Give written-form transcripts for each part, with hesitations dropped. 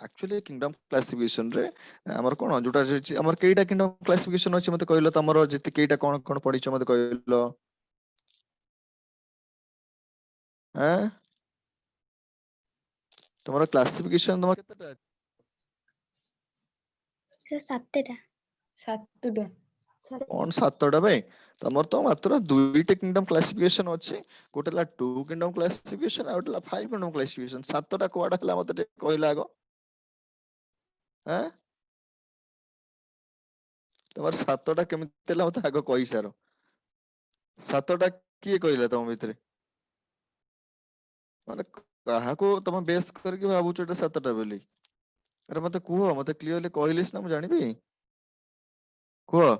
Actually kingdom classification रे हमर कोन जोटा हमर केइटा किंगडम क्लासिफिकेशन अछि मते कहलो तमरो जति केइटा कोन कोन पढिछ मते कहलो हैं तमरो क्लासिफिकेशन तमर केतेटा सर सातटा सातटा कोन सातटा बे तमर तो मात्र दुईटा किंगडम क्लासिफिकेशन अछि गोटेला टू किंगडम क्लासिफिकेशन आ गोटेला फाइव किंगडम क्लासिफिकेशन सातटा कोडा हला मते कहला आगो हैं तमर सातटा केमिते ला मते आगो कहि सारो सातटा किए कहला तम भितरे माने काहाको तम बेस करके भाबुछ एटा सातटा बोली अरे मते कुहो मते क्लियरली कहलिस ना मु जानिबी कुहो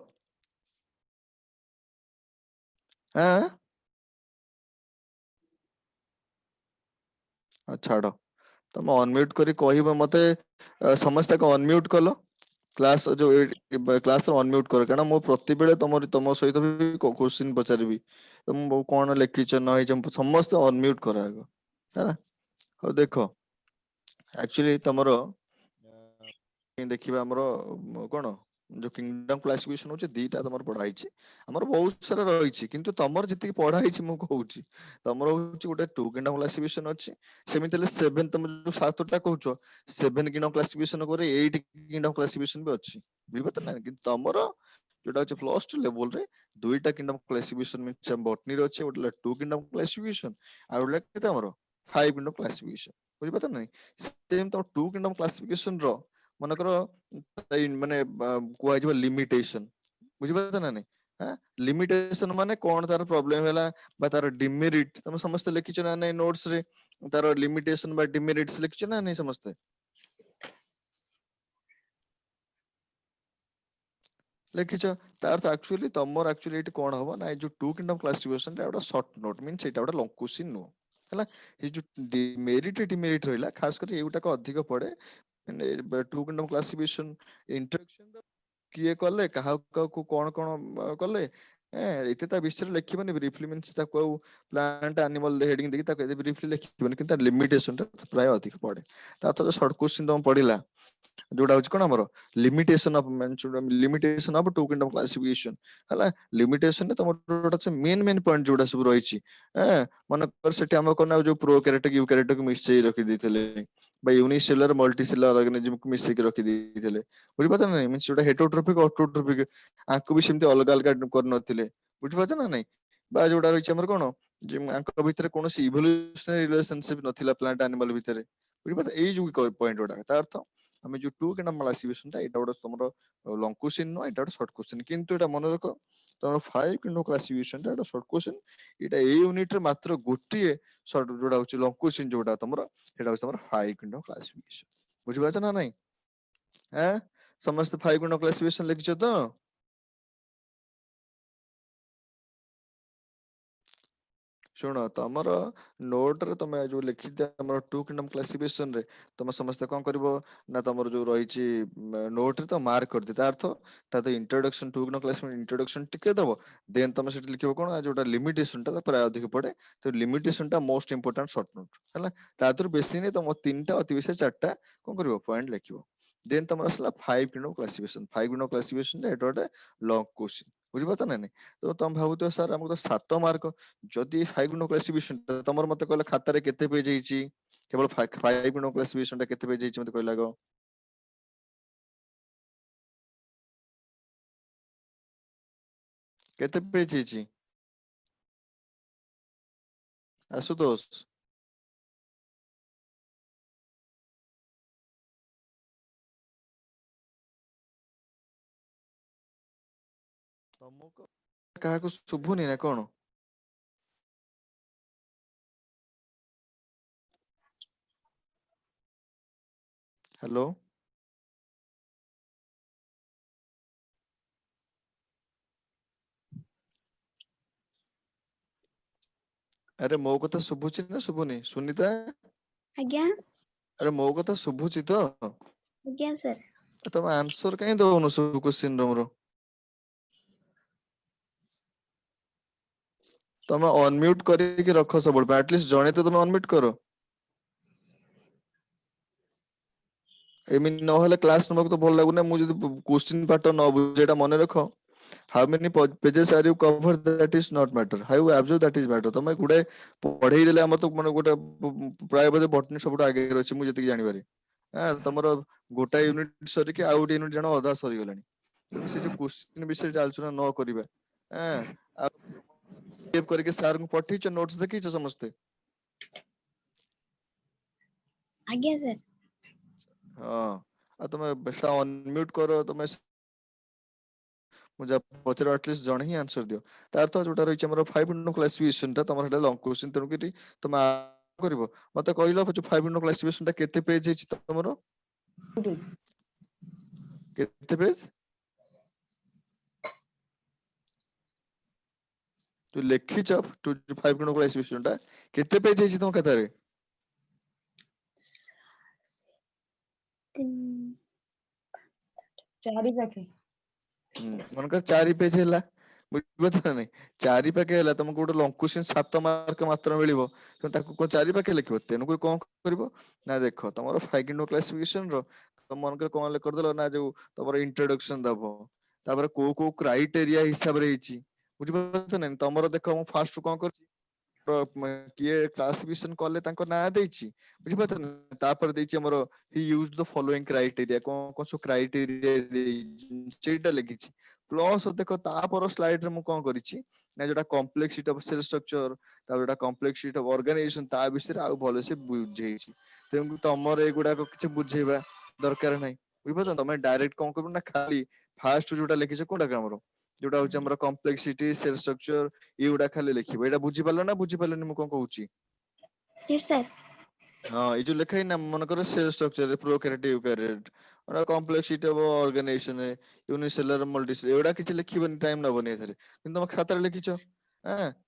हैं छाड़ तुम अनम्यूट करी कहबो मते समस्त को अनम्यूट कलो क्लास जो क्लास रो अनम्यूट करो कारण मो प्रति बेले तुम सहित भी क्वेश्चन पचारिबी तुम कोन लिखिछ न समस्त अनम्यूट करो आगो है हो देखो एक्चुअली तमरो देखिबा हमरो कोन जो किंगडम क्लासिफिकेशन होचे दीटा तमर पढाई छी हमर बहुत सारा रही छी किंतु तमर जति पढाई छी मु कहूची तमरो होची गोटे टू किंगडम क्लासिफिकेशन अछि सेमितले 7 तम जो सातटा कहउछो 7 किंगडम क्लासिफिकेशन करे 8 किंगडम क्लासिफिकेशन भी अछि बुझबत ना कि तमरो जोटा अछि प्लस 2 लेवल रे दुईटा किंगडम क्लासिफिकेशन में बॉटनी रो अछि गोटे टू किंगडम क्लासिफिकेशन आ गोटे केते हमरो 5 किंगडम क्लासिफिकेशन बुझबत ना सेम तो टू किंगडम क्लासिफिकेशन रो मनकर माने कुआ जिवो लिमिटेशन बुझबत ना नै हां लिमिटेशन माने कोन तार प्रॉब्लम हैला बा तार डिमेरिट तमे समस्त लिखिछ ना नै नोट्स रे तार लिमिटेशन बा डिमेरिट्स लिखिछ ना नै समस्त लिखिछ तार तो एक्चुअली तमर एक्चुअली एटी कोन हबो ना जो टू किंगडम क्लासिफिकेशन रे एटा शॉर्ट नोट मींस एटा एटा लॉन्ग क्वेश्चन नो हला ये जो डिमेरिट डिमेरिट रहला खास कर एउटा को अधिक पड़े टू किंगडम क्लासिफिकेशन इंट्रोडक्शन किए कले कहा को कोन कोन कले एते ता विषय लिखिबनी ब्रीफली मींस ता को प्लांट एनिमल हेडिंग देखि ता ब्रीफली लिखिबनी कि तार लिमिटेशन प्राय अधिक पड़े ता तो शॉर्ट क्वेश्चन तुम पढिला जोड़ा होच कोन हमरो limitation of limitation of two kingdom classification हला लिमिटेशन ने तुम जोड़ा छ मेन मेन पॉइंट जोड़ा सब रही छी मन कर सेठी हम कोन जो प्रो कैरेक्टर यू कैरेक्टर को मिक्स रखि दिथिले बा यूनिसेलुलर मल्टीसेलुलर ऑर्गेनिज्म को मिक्स रखि दिथिले बुझि पता नै मींस जोड़ा हेटरोट्रोपिक ऑटोट्रोपिक आंको भी सेमती अलग अलग कर नथिले बुझि पता ना नै बा जोड़ा रही हमर कोन जे आंको भीतर कोनोसी इवोल्यूशनरी रिलेशनशिप नथिला प्लांट एनिमल भीतर बुझि पता एई जो पॉइंट जोड़ा ता अर्थ हमें जो टू किंगडम क्लासिफिकेशन ता एटा तमरो लॉन्ग क्वेश्चन नो एटा शॉर्ट क्वेश्चन किंतु एटा मन रखो तमरो 5 किंगडम क्लासिफिकेशन ता एटा short question Etah a unit रे मात्र गोटिए शॉर्ट जोड़ा होची लॉन्ग क्वेश्चन जोड़ा तमरो एटा होची तमरो 5 किंगडम क्लासिफिकेशन बुझि पाछ ना नै हैं समस्त 5 किंगडम क्लासिफिकेशन लिखिछ तो शुण तमर नोट रे तमे जो लिखि दे हमर टू किंगडम क्लासिफिकेशन रे तमे समस्त कोन करबो ना तमर जो रहिछि नोट रे तो मार्क कर देता अर्थ ता तो introduction to kingdom classification introduction टिके दबो देन तमे सेट लिखिबो कोन जोटा लिमिटेशन ता प्राय अधिक पड़े तो लिमिटेशन ता मोस्ट इंपोर्टेंट शॉर्ट नोट हला तादुर बेसी नै तम तीनटा अति बेसी चारटा कोन करबो पॉइंट लिखिबो देन तमर असला 5 किंगडम क्लासिफिकेशन 5 किंगडम क्लासिफिकेशन रे एटा लॉन्ग क्वेश्चन बुझि पता नै तो तम भाबुतो सर हमको तो 7 मार्क जदि 5 किंगडम क्लासिफिकेशन तमर मते कहले खाता रे केते पेज हिची केवल 5 किंगडम क्लासिफिकेशन ता केते पेज हिची मते कहला गो केते पेज हिची आशुतोष तमको काहा को शुभुनी ना कोन हेलो अरे मो कथा शुभुची ना शुभुनी सुनीता आज्ञा अरे मो कथा शुभुची तो आज्ञा सर तम आंसर कहीं दउनो सब क्वेश्चन रो तमे अनम्यूट करके रखो सब एटलीस्ट जणे तो तमे अनम्यूट करो ଏମିତି ନହେଲେ କ୍ଲାସ ନବାକୁ ତ ଭଲ ଲାଗୁନି। ମୁଁ ଯଦି କ୍ୱେଶ୍ଚିନ୍ ପାର୍ଟ ନ ବୁଝେ ଏଟା ମନେ ରଖ, how many pages are you cover that is not matter, how you observe that is matter। ତମେ ଗୁଡେ ପଢେଇ ଦେଲେ ଆମର ତ ମାନେ ଗୋଟେ ପ୍ରାୟ ବୋଧେ ବଟନୀ ସବୁଠୁ ଆଗରେ ଅଛି ମୁଁ ଯେତିକି ଜାଣିପାରେ। ତମର ଗୋଟାଏ ୟୁନିଟ ସରିକି ଆଉ ଗୋଟେ ୟୁନିଟ ଜାଣ ଅଧା ସରିଗଲାଣି। ତେଣୁ ସେ ଯୋଉ କ୍ୱେଶ୍ଚିନ୍ ବିଷୟରେ ଆଲୋଚନା ନ କରିବା, ଆଉ ସେଭ୍ କରିକି ସାର୍ ଙ୍କୁ ପଠେଇଛ, ନୋଟ୍ସ ଦେଖିଛ ସମସ୍ତେ? ଆଜ୍ଞା ସାର୍। ହଁ, ଆଉ ତମେ ସେଟା ଅନମ୍ୟୁଟ କର, ତମେ ମୁଁ ଯାହା ପଚାରେ ଆଟଲିଷ୍ଟ ଜଣେ ହିଁ ଆନ୍ସର ଦିଅ। ତାର ତ ଯୋଉଟା ରହିଛି ଆମର 5 into କ୍ଲାସିଫିକେସନ ଟା ତମର ସେଟା ଲଙ୍ଗ କ୍ୱେଶ୍ଚିନ୍, ତେଣୁ କରି ତମେ କରିବ। ମତେ କହିଲ 5 into କ୍ଲାସିଫିକେସନ ଟା କେତେ ପେଜ ହେଇଛି ତମର? କେତେ ପେଜ? ତୁ ଲେଖିଛ 5 into କ୍ଲାସିଫିକେସନ ଟା କେତେ ପେଜ ହେଇଛି ତମ ଖାତାରେ? ତିନ- 4 ପାଖେ। ମନେକର 4 ପେଜ ହେଲା, ବୁଝିପାରୁଛ ନା ନାଇଁ? 4 ପାଖେ ହେଲା, ତମକୁ ଗୋଟେ ଲଙ୍ଗ କ୍ୱେଶ୍ଚିନ୍ 7 ମାର୍କ ମାତ୍ର ମିଳିବ, ତେଣୁ ତାକୁ କଣ 4 ପାଖେ ଲେଖିବ? ତେଣୁକରି କଣ କରିବ ନା, ଦେଖ ତମର 5 into କ୍ଲାସିଫିକେସନ ର ତମ ମନେକର କଣ କରିଦେଲ ନା, ଯୋଉ ତମର ଇଣ୍ଟ୍ରୋଡକ୍ସନ ଦବ, ତାପରେ କୋଉ କୋଉ କ୍ରାଇଟେରିଆ ହିସାବରେ ହେଇଛି, ବୁଝିପାରୁଛ ନା? ତମର ଦେଖ ମୁଁ ଫାର୍ଷ୍ଟ କଣ କରୁଛି, କିଏ କ୍ଲାସିଫିକେସନ କଲେ ତାଙ୍କ ନାଁ ଦେଇଛି, ବୁଝିପାରୁଛ ନା? ତାପରେ ଦେଇଛି ଆମର he used the following criteria, କଣ କଣ ସବୁ କ୍ରାଇଟେରିଆ ସେଇଟା ଲେଖିଛି। ପ୍ଲସ୍ ଦେଖ ତାପର ସ୍ଲାଇଡ୍ ରେ ମୁଁ କଣ କରିଛି ନା, ଯୋଉଟା କମ୍ପ୍ଲେକ୍ସିଟି ଅଫ ସେଲ୍ ଷ୍ଟ୍ରକ୍ଚର, ତାପରେ ଯୋଉଟା କମ୍ପ୍ଲେକ୍ସିଟି ଅଫ ଅର୍ଗାନାଇଜେସନ, ତା ବିଷୟରେ ଆଉ ଭଲସେ ବୁଝେଇଛି। ତେଣୁ ତମର ଏଇଗୁଡାକ କିଛି ବୁଝେଇବା ଦରକାର ନାହିଁ, ବୁଝିପାରୁଛ? ତମେ ଡାଇରେକ୍ଟ କଣ କରିବ ନା, ଖାଲି ଫାର୍ଷ୍ଟ ଯୋଉଟା ଲେଖିଛ କୋଉଟା ଆମର, ଯୋଉଟା ହଉଛି ଆମର କମ୍ପ୍ଲେକ୍ସିଟି ସେଲ୍ ଷ୍ଟ୍ରକ୍ଚର, ଏଇଗୁଡା ଖାଲି ଲେଖିବ। ଏଇଟା ବୁଝିପାରିଲ ନା ବୁଝିପାରିଲନି ମୁଁ କଣ କହୁଛି? Yes sir। ହଁ, ଏଇ ଯୋଉ ଲେଖା ହେଇନା, ମନେକର cell structure, prokaryote eukaryote, complexity of organisation, unicellular multicellular, ଏଗୁଡା କିଛି ଲେଖିବନି, ଟାଇମ ନବନି ଏଥିରେ। କିନ୍ତୁ ତମ ଖାତାରେ ଲେଖିଛ,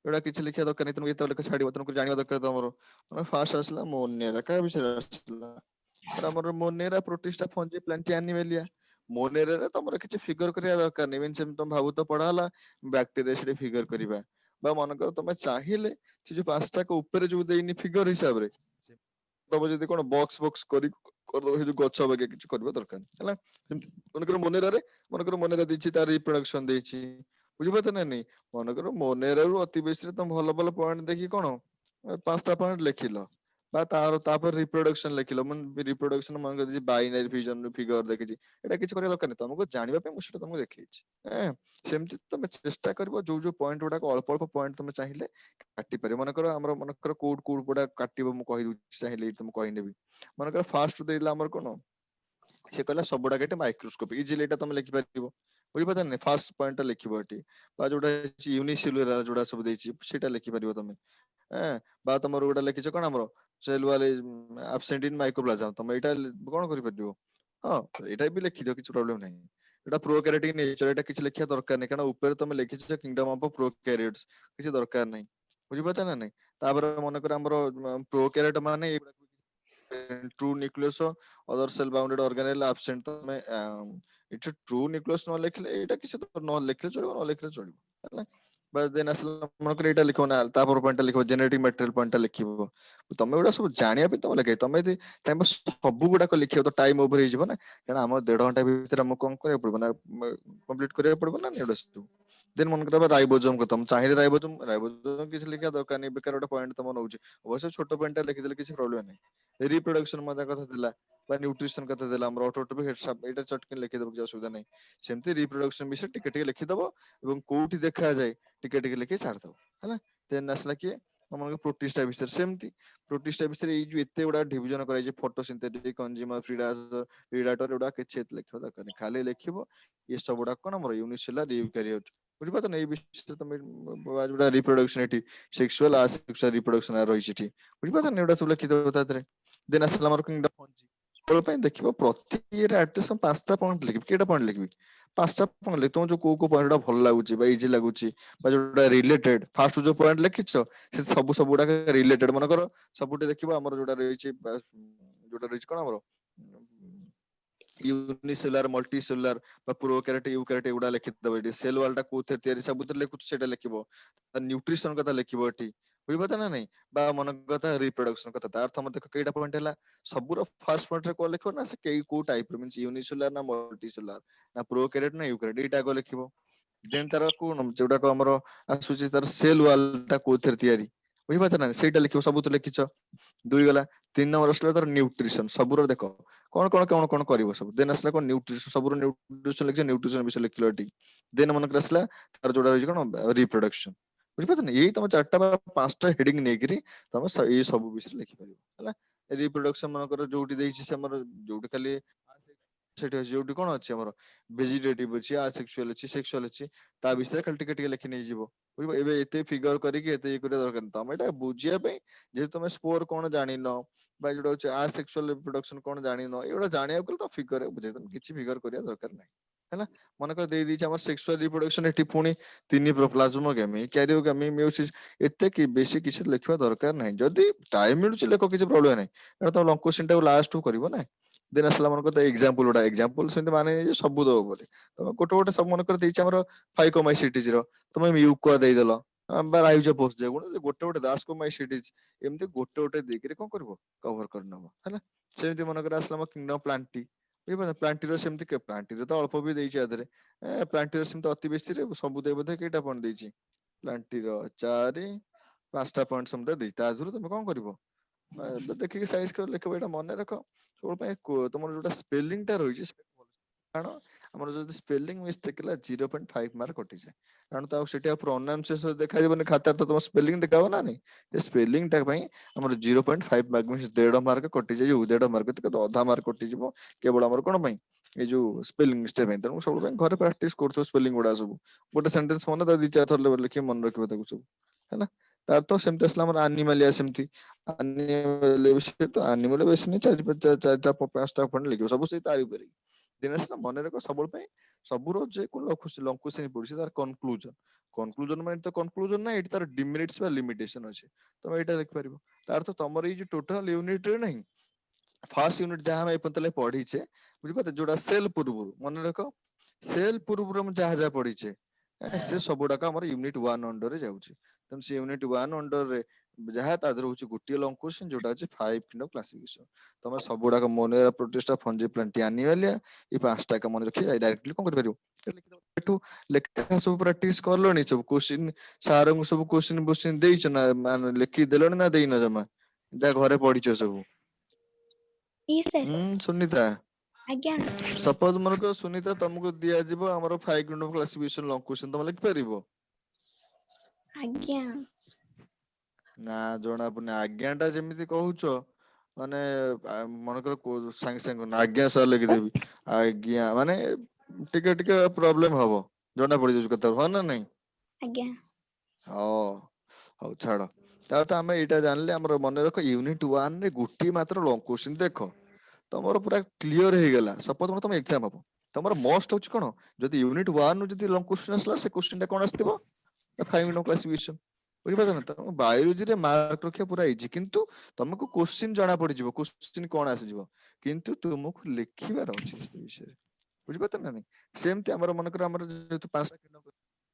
ଏଗୁଡା କିଛି ଲେଖିବା ଦରକାର ନାହିଁ। ତମକୁ ଯେତେବେଳେ ଲେଖା ଛାଡିବ ତମକୁ ଜାଣିବା ଦରକାର ତମର। ଫାର୍ଷ୍ଟ ଆସିଲା ମୋନେରା, କାହା ବିଷୟରେ ଆସିଲା? ଆମର ମୋନେରା, ପ୍ରୋଟିଷ୍ଟା, ଫଞ୍ଜି, ପ୍ଲାଣ୍ଟିଆ, ଆନିମାଲିଆ। ମୋନେରାରେ ତମର କିଛି ଫିଗର କରିବା ଦରକାର ନାହିଁ, ମିନ୍ସ ତମେ ଭାବୁ ତ ପଢା ହେଲା ବ୍ୟାକ୍ଟେରିଆ ସେଠି ଫିଗର କରିବା, ବା ମନେକର ତମେ ଚାହିଁଲେ ସେ ଯୋଉ 5ଟା ଉପରେ ଯୋଉ ଦେଇନି ଫିଗର ହିସାବରେ, ତମେ ଯଦି କଣ ବକ୍ସ ବକ୍ସ କରି କରିଦବ, ସେ ଯୋଉ ଗଛ ବାଗିଆ କିଛି କରିବା ଦରକାର ନାହିଁ, ହେଲା। ମନେକର ମୋନେରା ଦେଇଛି, ତାର ରିପ୍ରଡକ୍ସନ ଦେଇଛି, ବୁଝିପାରୁଛ ନା ନାଇଁ? ମନେକର ମୋନେରାରୁ ଅତି ବେଶୀରେ ତମେ ଭଲ ଭଲ ପଏଣ୍ଟ ଦେଖି କଣ 5ଟା ପଏଣ୍ଟ ଲେଖିଲ, ବା ତାପରେ ରିପ୍ରଡକ୍ସନ ଲେଖିଲ। ମୁଁ ରିପ୍ରଡକ୍ସନ ମନେକର ଦେଇଛି ବାଇନାରୀ ଫିଗର ଦେଖିଛି, ଏଇଟା କିଛି କରିବା ଦରକାର ନାହିଁ, ତମକୁ ଜାଣିବା ପାଇଁ ମୁଁ ସେଟା ତମକୁ ଦେଖେଇଛି। ସେମିତି ତମେ ଚେଷ୍ଟା କରିବ ଯୋଉ ଯୋଉ ପଏଣ୍ଟ ଗୁଡାକ ଅଳ୍ପ ଅଳ୍ପ ପଏଣ୍ଟ ତମେ ଚାହିଁଲେ କାଟି ପାରିବ। ମନେକର କୋଉଠୁ କୋଉଠୁ ଗୁଡା କାଟିବ ମୁଁ କହିଦଉଛି, ଚାହିଁଲେ ତମକୁ କହିନେବି। ମନେକର ଫାର୍ଷ୍ଟ ଦେଇଥିଲା ଆମର କଣ, ସେ କହିଲା ସବୁଗୁଡାକ ଏଠି ମାଇକ୍ରୋସ୍କୋପି, ଇଜିଲି ଏଟା ତମେ ଲେଖିପାରିବ, ବୁଝିପାରୁଛ ନା? ଫାର୍ଷ୍ଟ ପଏଣ୍ଟ ଟା ଲେଖିବ ଏଠି, ବା ଯୋଉଟା ୟୁନିସେଲୁଲାର ଯୋଉଟା ସବୁ ଦେଇଛି ସେଇଟା ଲେଖିପାରିବ ତମେ। ବା ତମର ଗୋଟେ ଲେଖିଛ କଣ ଆମର ସେଲ୍ ୱାଲ୍ ଆବସେଣ୍ଟ ଇନ୍ ମାଇକ୍ରୋପ୍ଲାଜମ, ତମେ ଏଇଟା କଣ କରିପାରିବ? ହଁ, ଏଇଟା ବି ଲେଖିଦିଅ, କିଛି ପ୍ରୋବ୍ଲେମ ନାହିଁ। ଏଇଟା ପ୍ରୋକାରିଓଟିକ୍ ନେଚର, ଏଇଟା କିଛି ଲେଖିବା ଦରକାର ନାହିଁ, କାରଣ ଉପରେ ତମେ ଲେଖିଛ କିଙ୍ଗଡମ ଅଫ ପ୍ରୋକାରିଓଟ୍ସ, କିଛି ଦରକାର ନାହିଁ, ବୁଝିପାରୁଛ ନା ନାଇଁ? ତାପରେ ମନେକର ଆମର ପ୍ରୋକାରିଓଟ ମାନେ true nucleus, other cell bounded organelle absent, ତମେ ଏଠି true nucleus ନ ଲେଖିଲେ, ଏଇଟା କିଛି ନ ଲେଖିଲେ ଚଳିବ, ନ ଲେଖିଲେ ଚଳିବ, ହେଲା। ବା ଦେନ୍ ଆସିଲା ମନେକର ଏଇଟା ଲିଖିବ ନା, ତାପର ପଏଣ୍ଟଟା ଲିଖିବ ଜେନେଟିକ୍ ମ୍ୟାଟେରିଆଲ ପଏଣ୍ଟଟା ଲିଖିବ। ତମେ ଏଗୁଡା ସବୁ ଜାଣିବା ପାଇଁ ତମେ ଲେଖେ, ତମେ ଯଦି ଚାହିଁବ ସବୁ ଗୁଡାକ ଲେଖିବ ତ ଟାଇମ ଓଭର ହେଇଯିବ ନା, କାରଣ ଆମ 1.5 ଘଣ୍ଟା ଭିତରେ ଆମକୁ କଣ କରିବାକୁ ପଡିବ ନା, କମ୍ପ୍ଲିଟ କରିବାକୁ ପଡିବ ନା ଏଗୁଡା ସବୁ। ଦେନ୍ ମନେକର ରାଇବୋଜୋମ କଥା, ମୁଁ ଚାହିଁଲେ ରାଇବୋଜୋମ କିଛି ଲେଖିବା ଦରକାର ନାହିଁ, ବେକାର ଗୋଟେ ପଏଣ୍ଟ ତମ ନଉଛି। ଅବଶ୍ୟ ଛୋଟ ପଏଣ୍ଟଟା ଲେଖିଦେଲେ କିଛି ପ୍ରୋବ୍ଲେମ ନାହିଁ। ରିପ୍ରଡକ୍ସନ ମଜା କଥା ଥିଲା, ବା ନ୍ୟୁଟ୍ରିସନ କଥା ଥିଲା, ଆମର ଅଟୋଟ୍ରୋପିକ ଏଇଟା ଚଟକିନି ଲେଖିଦବ, କିଛି ଅସୁବିଧା ନାହିଁ। ସେମିତି ରିପ୍ରଡକ୍ସନ ବିଷୟରେ ଟିକେ ଟିକେ ଲେଖିଦବ, ଏବଂ କୋଉଠି ଦେଖାଯାଏ ଟିକେ ଟିକେ ଲେଖି ଛାଡିଦବ, ହେଲା। ଦେନ୍ ଆସିଲା କିଏ, ଆମର ପ୍ରୋଟିଷ୍ଟା ବିଷୟରେ, ସେମିତି ପ୍ରୋଟିଷ୍ଟା ବିଷୟରେ ଏଇ ଯୋଉ ଏତେ ଗୁଡା ଡିଭିଜନ କରାଯାଇଛି, ଫଟୋସିନ୍ଥେଟିକ୍, କଞ୍ଜ୍ୟୁମର, ପ୍ରିଡାଟର, ଏଗୁଡା କିଛି ଏତେ ଲେଖିବା ଦରକାର ନାହିଁ, ଖାଲି ଲେଖିବ ଏ ସବୁଗୁଡା କଣ ଆମର ୟୁନିସେଲୁଲାର ୟୁକାରିଓଟ, ବୁଝିପାରୁଛ ନା? ଏଇ ବିଷୟରେ ତମେ ଯୋଉଟା ରିପ୍ରଡକ୍ସନ ଏଠି ସେକ୍ସୁଆଲ ଆସେକ୍ସୁଆଲ ରିପ୍ରଡକ୍ସନ ରହିଛି ଏଠି, ବୁଝିପାରୁଛ ନା? ଏଗୁଡା ସବୁ ଲେଖିଦବ ତା ଦେହରେ। ଦେନ୍ ଆସିଲା ଆମର କିଙ୍ଗଡମ ଫଞ୍ଜି, ପାଇଁ ଦେଖିବ ପ୍ରତି ଇଏରେ ଆଟଲିଷ୍ଟ 5ଟା ପଏଣ୍ଟ ଲେଖିବି, କେଇଟା ପଏଣ୍ଟ ଲେଖିବି? 5ଟା ପଏଣ୍ଟ ଲେଖି, ତମକୁ ଯୋଉ କୋଉ କୋଉ ପଏଣ୍ଟ ଭଲ ଲାଗୁଛି ବା ଇଜି ଲାଗୁଛି, ବା ଯୋଉଟା ରିଲେଟେଡ, ଫାର୍ଷ୍ଟ ଯୋଉ ପଏଣ୍ଟ ଲେଖିଛ ସେ ସବୁ ଗୁଡାକ ରିଲେଟେଡ। ମନେକର ସବୁଠି ଦେଖିବ ଆମର ଯୋଉଟା ରହିଛି କଣ ଆମର ୟୁନିସେଲୁଲାର, ମଲ୍ଟିସେଲୁଲାର, ବା ପ୍ରୋକାରିଓଟିକ୍, ୟୁକାରିଓଟିକ୍, ଏଗୁଡା ଲେଖିଦବ ଏଠି। ସେଲ୍ ୱାଲ୍ ଟା କୋଉଥିରେ ତିଆରି ସବୁଥିରେ ଲେଖୁଛୁ ସେଇଟା ଲେଖିବ। ନ୍ୟୁଟ୍ରିସନ କଥା ଲେଖିବ ଏଠି, ବୁଝିପାରୁଛ ନା ନାଇଁ? ବା ମନେ କଥା ରିପ୍ରଡକ୍ସନ କଥା, ତା ଅର୍ଥ ମତେ କେଇଟା ପଏଣ୍ଟ ହେଲା? ସବୁର ଫାର୍ଷ୍ଟ ପଏଣ୍ଟରେ କଣ ଲେଖିବ ନା ସେ କୋଉ ଟାଇପର ମିନ୍ସ ୟୁନିସେଲୁଲାର ନା ମଲ୍ଟିସେଲୁଲାର ନା ପ୍ରୋକାରିଓଟ ନା ୟୁକାରିଓଟ ଏଇଟା ଆଗ ଲେଖିବ। ଦେନ୍ ତାର କୋଣ ଯୋଉଟାକ ଆମର ଆସୁଛି ତାର ସେଲ ୱାଲ ଟା କୋଉଥିରେ ତିଆରି, ବୁଝିପାରୁଛ ନା? ସେଇଟା ଲେଖିବ, ସବୁ ତ ଲେଖିଛ। ଦୁଇ ଗଲା। 3 ନମ୍ବର ଆସିଲା ତାର ନ୍ୟୁଟ୍ରିସନ, ସବୁର ଦେଖ କଣ କଣ କଣ କଣ କରିବ ସବୁ। ଦେନ୍ ଆସିଲା କଣ ନ୍ୟୁଟ୍ରିସନ, ସବୁର ନ୍ୟୁଟ୍ରିସନ ଲେଖିଛ, ନ୍ୟୁଟ୍ରିସନ ବିଷୟ ଲେଖିଲ ଏଠି। ଦେନ୍ ମନେକର ଆସିଲା ତାର ଯୋଉଟା ରହିଛି କଣ ରିପ୍ରଡକ୍ସନ, ବୁଝିପାରୁଛ ନା? ଏଇ ତମ 4ଟା ବା 5ଟା ହେଡିଂ ନେଇକିରି ତମେ ଏଇ ସବୁ ବିଷୟରେ ଲେଖିପାରିବ ହେଲା। ରିପ୍ରଡକ୍ସନ ମନେକର ଯୋଉଠି ଦେଇଛି ସେ ଆମର ଯୋଉଠି ଖାଲି ସେଠି ଅଛି, ଯୋଉଠି କଣ ଅଛି ଆମର ଭେଜିଟେଟିଭ ଅଛି, ଆସେକ୍ସୁଆଲ ଅଛି, ସେକ୍ସୁଆଲ ଅଛି, ତା ବିଷୟରେ ଖାଲି ଟିକେ ଟିକେ ଲେଖି ନେଇଯିବ। ବୁଝିବ? ଏବେ ଏତେ ଫିଗର କରିକି ଏତେ ଇଏ କରିବା ଦରକାର ନାହିଁ, ତମେ ଏଟା ବୁଝିବା ପାଇଁ ଯେହେତୁ ତମେ ସ୍ପୋର କଣ ଜାଣିନ ବା ଯୋଉଟା ହଉଛି ଆସେକ୍ସୁଆଲ ରିପ୍ରଡକ୍ସନ କଣ ଜାଣିନ, ଏଗୁଡା ଜାଣିବାକୁ ଗଲେ ତ ଫିଗର ବୁଝେଇ, ତମେ କିଛି ଫିଗର କରିବା ଦରକାର ନାହିଁ ହେଲା। ମନେକର ଦେଇଦେଇଛି ଆମର ସେକ୍ସୁଆଲ ରିପ୍ରଡକ୍ସନ, ଏଠି ପୁଣି 3 ପ୍ଲାଜମୋଗାମି, କ୍ୟାରିଓଗାମି, ମିଓସିସ, ଏତେ ବେଶୀ କିଛି ଲେଖିବା ଦରକାର ନାହିଁ। ଯଦି ଟାଇମ ମିଳୁଛି ଲେଖ, କିଛି ପ୍ରୋବ୍ଲେମ ନାହିଁ। ଏଟା ତମ ଲଙ୍ଗ କ୍ୱେଶ୍ଚିନ୍ ଟାକୁ ଲାଷ୍ଟ କୁ କରିବ ନା। ଦେନ୍ ଆସିଲା ମନେକର ଏକ୍ସାମ୍ପଲ ଗୁଡା, ଏକ୍ସାମ୍ପଲ ସେମିତି ମାନେ ନାହିଁ ଯେ ସବୁ ଦବ ବୋଲି। ତମେ ଗୋଟେ ଗୋଟେ ସବୁ ମନେକର ଦେଇଛି ଆମର ଫାଇକୋମାଇସିଟିସ ର, ତମେ ମ୍ୟୁକୋଆ ଦେଇଦେଲ ବା ରାଇଜୋପୋସ ଗୋଟେ ଗୋଟେ ଦାସ୍କୋମାଇସିଟିସ, ଏମିତି ଗୋଟେ ଗୋଟେ ଦେଇକିରି କଣ କରିବ କଭର କରିନବ ହେଲା। ସେମିତି ମନେକର ଆସିଲା ଆମ କିଙ୍ଗଡମ ପ୍ଲାଣ୍ଟି, ବୁଝିପାରୁଛ? ପ୍ଲାଣ୍ଟିର ସେମିତି ପ୍ଲାଣ୍ଟିର ତ ଅଳ୍ପ ବି ଦେଇଛି ଆ ଦେହରେ, ପ୍ଲାଣ୍ଟିର ସେମିତି ଅତି ବେଶୀରେ ସବୁ ଦେଇ ବୋଧେ କେଇଟା ପଏଣ୍ଟ ଦେଇଛି ପ୍ଲାଣ୍ଟିର 4 5ଟା ପଏଣ୍ଟ ସମୁଦାୟ ଦେଇଛି। ତା ଦେହରୁ ତମେ କଣ କରିବ ଦେଖିକି ସାଇଜ କରି ଲେଖିବ। ଏଇଟା ମନେ ରଖ ସବୁବେଳେ ପାଇଁ। ତମର ଯୋଉଟା ସ୍ପେଲିଂ ଟା ରହିଛି, କାରଣ ଆମର ଯଦି ସ୍ପେଲିଂ ମିଷ୍ଟେକ୍ ହେଲା 0.5 ମାର୍କ କଟିଯାଏ। କାରଣ ତ ଆଉ ସେଠି ଆଉ ପ୍ରୋନାଉନ୍ସିଏସନ ଦେଖାଯିବନି, ଖାତାରେ ତ ତମ ସ୍ପେଲିଂ ଦେଖାହବ ନା ନାଇଁ। ସ୍ପେଲିଂ ଟା ପାଇଁ ଆମର 0.5 ମାର୍କ ମିନ୍ସ 1.5 ମାର୍କ କଟିଯାଏ, 1.5 ମାର୍କ ଅଧା ମାର୍କ କଟିଯିବ କେବଳ ଆମର କଣ ପାଇଁ, ଏଇ ଯୋଉ ସ୍ପେଲିଂ ମିଷ୍ଟେକ୍ ପାଇଁ। ତେଣୁ ସବୁବେଳେ ଘରେ ପ୍ରାକ୍ଟିସ କରୁଥିବ ସ୍ପେଲିଂ ଗୁଡା ସବୁ। ଗୋଟେ ସେଣ୍ଟେନ୍ସ ମନେ ତା 2-4 ଥର ଲେଖିକି ମନେ ରଖିବ ତାକୁ ସବୁ ହେଲା। ତାର ତ ସେମିତି ଆସିଲା ଆମର ଆନିମାଲିଆ, ସେମିତି ଆନିମାଲ ବେଶୀ ନାହିଁ, 4ଟା 5ଟା ପଏଣ୍ଟ ଲେଖିବ ସବୁ ସେଇ ତାରି ଉପରେ। ଦିନ ଆସିଲା ମନେ ରଖ ସବୁବେଳେ ପାଇଁ। ସବୁର ଯେ କୋଉ ଲଙ୍କୁଶ୍ରେଣୀ ପଡୁଛି ତାର କନକ୍ଲୁଜନ, କନକ୍ଲୁଜନ ମାନେ ତ କନକ୍ଲୁଜନ ନା, ଏଇଠି ତାର ଡିମେରିଟସ ବା ଲିମିଟେସନ ଅଛି, ତମେ ଏଇଟା ଲେଖିପାରିବ। ତାର ତ ତମର ଏଇ ଯୋଉ ଟୋଟାଲ ୟୁନିଟରେ ନାହିଁ, ଫାର୍ଷ୍ଟ ୟୁନିଟ ଯାହା ଆମେ ଏପର୍ଯ୍ୟନ୍ତ ପଢିଛେ, ବୁଝିପାରୁଛ? ଯୋଉଟା ସେଲ ପୂର୍ବରୁ ମନେ ରଖ, ସେଲ ପୂର୍ବରୁ ଆମେ ଯାହା ଯାହା ପଢିଛେ ସେ ସବୁଗୁଡାକ ଆମର ୟୁନିଟ 1 ଅଣ୍ଡରରେ ଯାଉଛି। ତେଣୁ ସେ ୟୁନିଟ 1 ଅଣ୍ଡରରେ ଯାହା ତା ଦେହରେ ହଉଛି ଗୋଟିଏ ଲଙ୍ଗ କ୍ୱେଶ୍ଚିନ୍, ଯୋଉଟା ଅଛି 5 କିଣ୍ଡ କ୍ଲାସିଫିକେସନ। ତମେ ସବୁଗୁଡାକ ମନେ ପ୍ରୋଟିଷ୍ଟା ଫଞ୍ଜିପ୍ଲାଣ୍ଟି ଆନିମାଲିଆ, ଏଇ 5ଟା ଏକ ମନେ ରଖି ଡାଇରେକ୍ଟଲି କଣ କରିପାରିବ, ଏଠୁ ଲେଖା ସବୁ ପ୍ରାକ୍ଟିସ କଲଣି ସବୁ କ୍ୱେଶ୍ଚିନ୍, ସାରଙ୍କୁ ସବୁ କ୍ୱେଶ୍ଚିନ୍ ଦେଇଛ ନା, ଲେଖି ଦେଲଣି ନା ଦେଇନ ଜମା, ଯାହା ଘରେ ପଢିଛ ସବୁ? Yes, sir. ସୁନିତା, ଆଜ୍ଞା ସପୋଜ ମନେକର ସୁନିତା ତମକୁ ଦିଆଯିବ ଆମର 5 କିଣ୍ଡ କ୍ଲାସିଫିକେସନ ଲଙ୍ଗ କ୍ୱେଶ୍ଚିନ୍, ତମେ ଲେଖିପାରିବ? ଆଜ୍ଞା ନା ଜଣା ପଡୁନି, ଆଜ୍ଞା ଟା ଯେମିତି କହୁଛ ମାନେ ମନେକର ସାଙ୍ଗେ ସାଙ୍ଗେ ଆଜ୍ଞା ସାର୍ ଲେଖିଦେବି, ଆଜ୍ଞା ମାନେ ଟିକେ ଟିକେ ପ୍ରୋବ୍ଲେମ ହବ, ଜଣା ପଡିଯାଉଛି କଥା, ହଁ ନା ନାଇଁ? ଆଜ୍ଞା ହଉ ହଉ ଛାଡ। ତାପରେ ତ ଆମେ ଏଇଟା ଜାଣିଲେ, ଆମର ମନେ ରଖ ୟୁନିଟ 1 ରେ ଗୋଟିଏ ମାତ୍ର ଲଙ୍ଗ କ୍ୱେଶ୍ଚିନ୍ ଦେଖ, ତମର ପୁରା କ୍ଲିୟର ହେଇଗଲା। ସପୋଜ ତମ ଏକ୍ସାମ ହବ, ତମର ମଷ୍ଟ ହଉଛି କଣ, ଯଦି ୟୁନିଟ 1 ରୁ ଯଦି ଲଙ୍ଗ କ୍ୱେଶ୍ଚିନ୍ ଆସିଲା, ସେ କ୍ୱେଶ୍ଚିନ୍ ଟା କଣ ଆସିଥିବ, 5 ମିନିଟ୍ କ୍ଲାସିଫିକେସନ। ବୁଝିପାରୁଛ ନା? ତମ ବାୟୋଲୋଜିରେ ମାର୍କ ରଖିବା ପୁରା ଇଜି, କିନ୍ତୁ ତମକୁ କ୍ୱେଶ୍ଚିନ୍ ଜଣା ପଡିଯିବ କ୍ୱେଶ୍ଚିନ୍ କଣ ଆସିଯିବ, କିନ୍ତୁ ତୁମକୁ ଲେଖିବାର ଅଛି ସେ ବିଷୟରେ। ବୁଝିପାରୁଛ ନା ନାଇଁ? ସେମିତି ଆମର ମନେକର ଆମର ଯେହେତୁ 5ଟା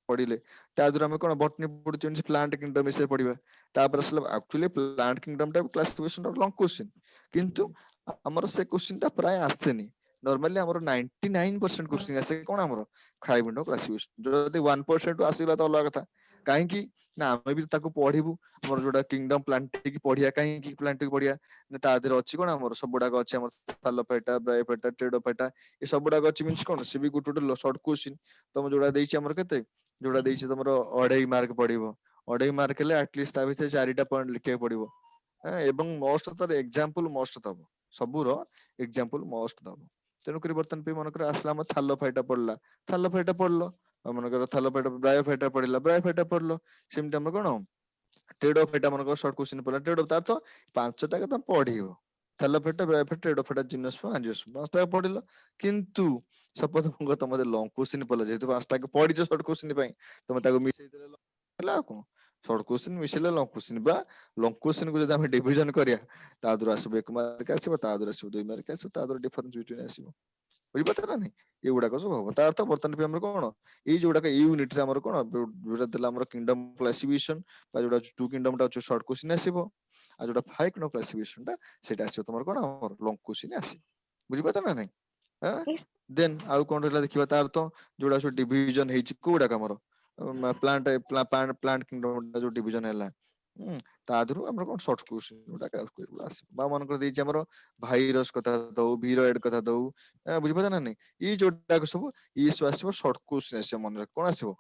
ପଢିଲେ, ତା ଦେହରୁ ଆମେ କଣ ବଟନୀ ପଢୁଛେ, ପ୍ଲାଣ୍ଟ କିଙ୍ଗଡମ ବିଷୟରେ ପଢିବା। ତାପରେ ଆସିଲା ଆକ୍ଚୁଆଲି ପ୍ଲାଣ୍ଟ କିଙ୍ଗଡମ ଟା କ୍ଲାସିଫିକେସନ ଲଙ୍ଗ କ୍ୱେଶ୍ଚିନ୍, କିନ୍ତୁ ଆମର ସେ କ୍ୱେଶ୍ଚିନ୍ ଟା ପ୍ରାୟ ଆସେନି। ନର୍ମାଲି ଆମର 99% କ୍ୱେଶ୍ଚିନ୍ ଆସେ କଣ ଆମର 5 ମିନିଟ୍ କ୍ଲାସିଫିକେସନ। ଯଦି 1% ଆସିଗଲା ତ ଅଲଗା କଥା। କାହିଁକି ନା ଆମେ ବି ତାକୁ ପଢିବୁ, ଆମର ଯୋଉଟା କିଙ୍ଗଡମ ପ୍ଲାଣ୍ଟିକ ପଢିବା, କାହିଁକି ପ୍ଲାଣ୍ଟିକ ପଢିବା ନା ତା ଦେହରେ ଅଛି କଣ, ଆମର ସବୁଗୁଡାକ ଅଛି, ଆମର ଥାଲୋଫାଇଟା, ବ୍ରାୟୋଫାଇଟା, ଟେଡୋଫାଇଟା, ଏ ସବୁଗୁଡାକ ଅଛି। ମିନ୍ସ କଣ, ସେ ବି ଗୋଟେ ଗୋଟେ ସର୍ଟ କ୍ୱେଶ୍ଚିନ୍। ତମ ଯୋଉଟା ଦେଇଛି ଆମର କେତେ, ଯୋଉଟା ଦେଇଛି ତମର 2.5 ମାର୍କ ପଡିବ, 2.5 ମାର୍କ ହେଲେ ଆଟଲିଷ୍ଟ ତା ଭିତରେ 4ଟା ପଏଣ୍ଟ ଲେଖିବାକୁ ପଡିବ। ଏବଂ ମଷ୍ଟ ତାର ଏକ୍ସାମ୍ପଲ ମଷ୍ଟ ଦବ, ସବୁର ଏକ୍ସାମ୍ପଲ ମଷ୍ଟ ଦବ। ତେଣୁକରି ବର୍ତ୍ତମାନ ପାଇଁ ମନେକର ଆସିଲା ଆମ ଥାଲୋଫାଇଟା ପଡିଲା, ଥାଲୋଫାଇଟା ପଡିଲ, ମନେକର ଥାଲୋଫାଇଟା ବ୍ରାୟୋଫାଇଟା ପଡିଲା, ବ୍ରାୟୋଫାଇଟା ପଡିଲ। ସେମିତି ଆମର କଣ ଟେଡୋଫାଇଟା ମନେକର ସର୍ଟ କ୍ୱେଶ୍ଚିନ୍ ପଡିଲା, ଟେଡୋ, ତାର ତ 5ଟା ତମେ ପଢିବ, ଥାଲୋଫାଇଟା, ବ୍ରାୟୋଫାଇଟା, ଟେଡୋଫାଇଟା, ଜିମ୍ନୋସ୍ପର୍ମ, ଆଞ୍ଜିଓସ୍ପର୍ମ, 5ଟା ପଢିଲ। କିନ୍ତୁ ସପୋଜ ତମେ ଲଙ୍ଗ କ୍ୱେଶ୍ଚିନ୍ ପଡିଲା, ଯେହେତୁ 5ଟା ପଢିଛ ସର୍ଟ କ୍ୱେଶ୍ଚିନ୍ ପାଇଁ, ତମେ ତାକୁ ମିଶେଇ ଦେଲେ ହେଲା। ଆଉ କଣ, ସର୍ଟ କ୍ୱେଶ୍ଚିନ୍ ମିଶିଲେ ଲଙ୍ଗ କ୍ୱେଶ୍ଚିନ୍, ବା ଲଙ୍ଗ କ୍ୱେଶ୍ଚିନ୍ କୁ ଯଦି ଆମେ ଡିଭିଜନ କରିବା, ତା ଦେହରୁ ଆସିବ 1 ମାର୍କ ଆସିବ, ତା ଦେହରୁ ଆସିବ 2 ମାର୍କ ଆସିବ, ତା ଦେହରୁ ଡିଫରେନ୍ସ ବିଟୱିନ୍ ଆସିବ। बुझिपाରୁଛ ना नहीं एगुड़ाक सब हम तार अर्थ बर्तमान भी हमर कोन एई जोड़ाक यूनिट रे हमर कोन जोड़ा देला हमर किंगडम क्लासिफिकेशन बा जोड़ा टू किंगडम टा शॉर्ट क्वेश्चन आसीबो आ जोड़ा फाइव किंगडम क्लासिफिकेशन टा सेटा आसीबो तमर कोन हमर लॉन्ग क्वेश्चन आसी बुझिपारुଛ ना नहीं हां Yes. देन आउ कोन रहला देखिबा तार तो जोड़ा सो डिवीजन हेछि कोडा हमर प्लांट प्लांट किंगडम टा जो डिवीजन हैला ता दरु हमर कोन शॉर्ट क्वेश्चन जोड़ा आसी बा मन कर देछि हमर भाइरस कथा दउ वीरोइड कथा दउ बुझिपारुଛ ना नहीं ई जोड़ा सब ई सब आसीबो शॉर्ट क्वेश्चन आसीबो मन कोन आसीबो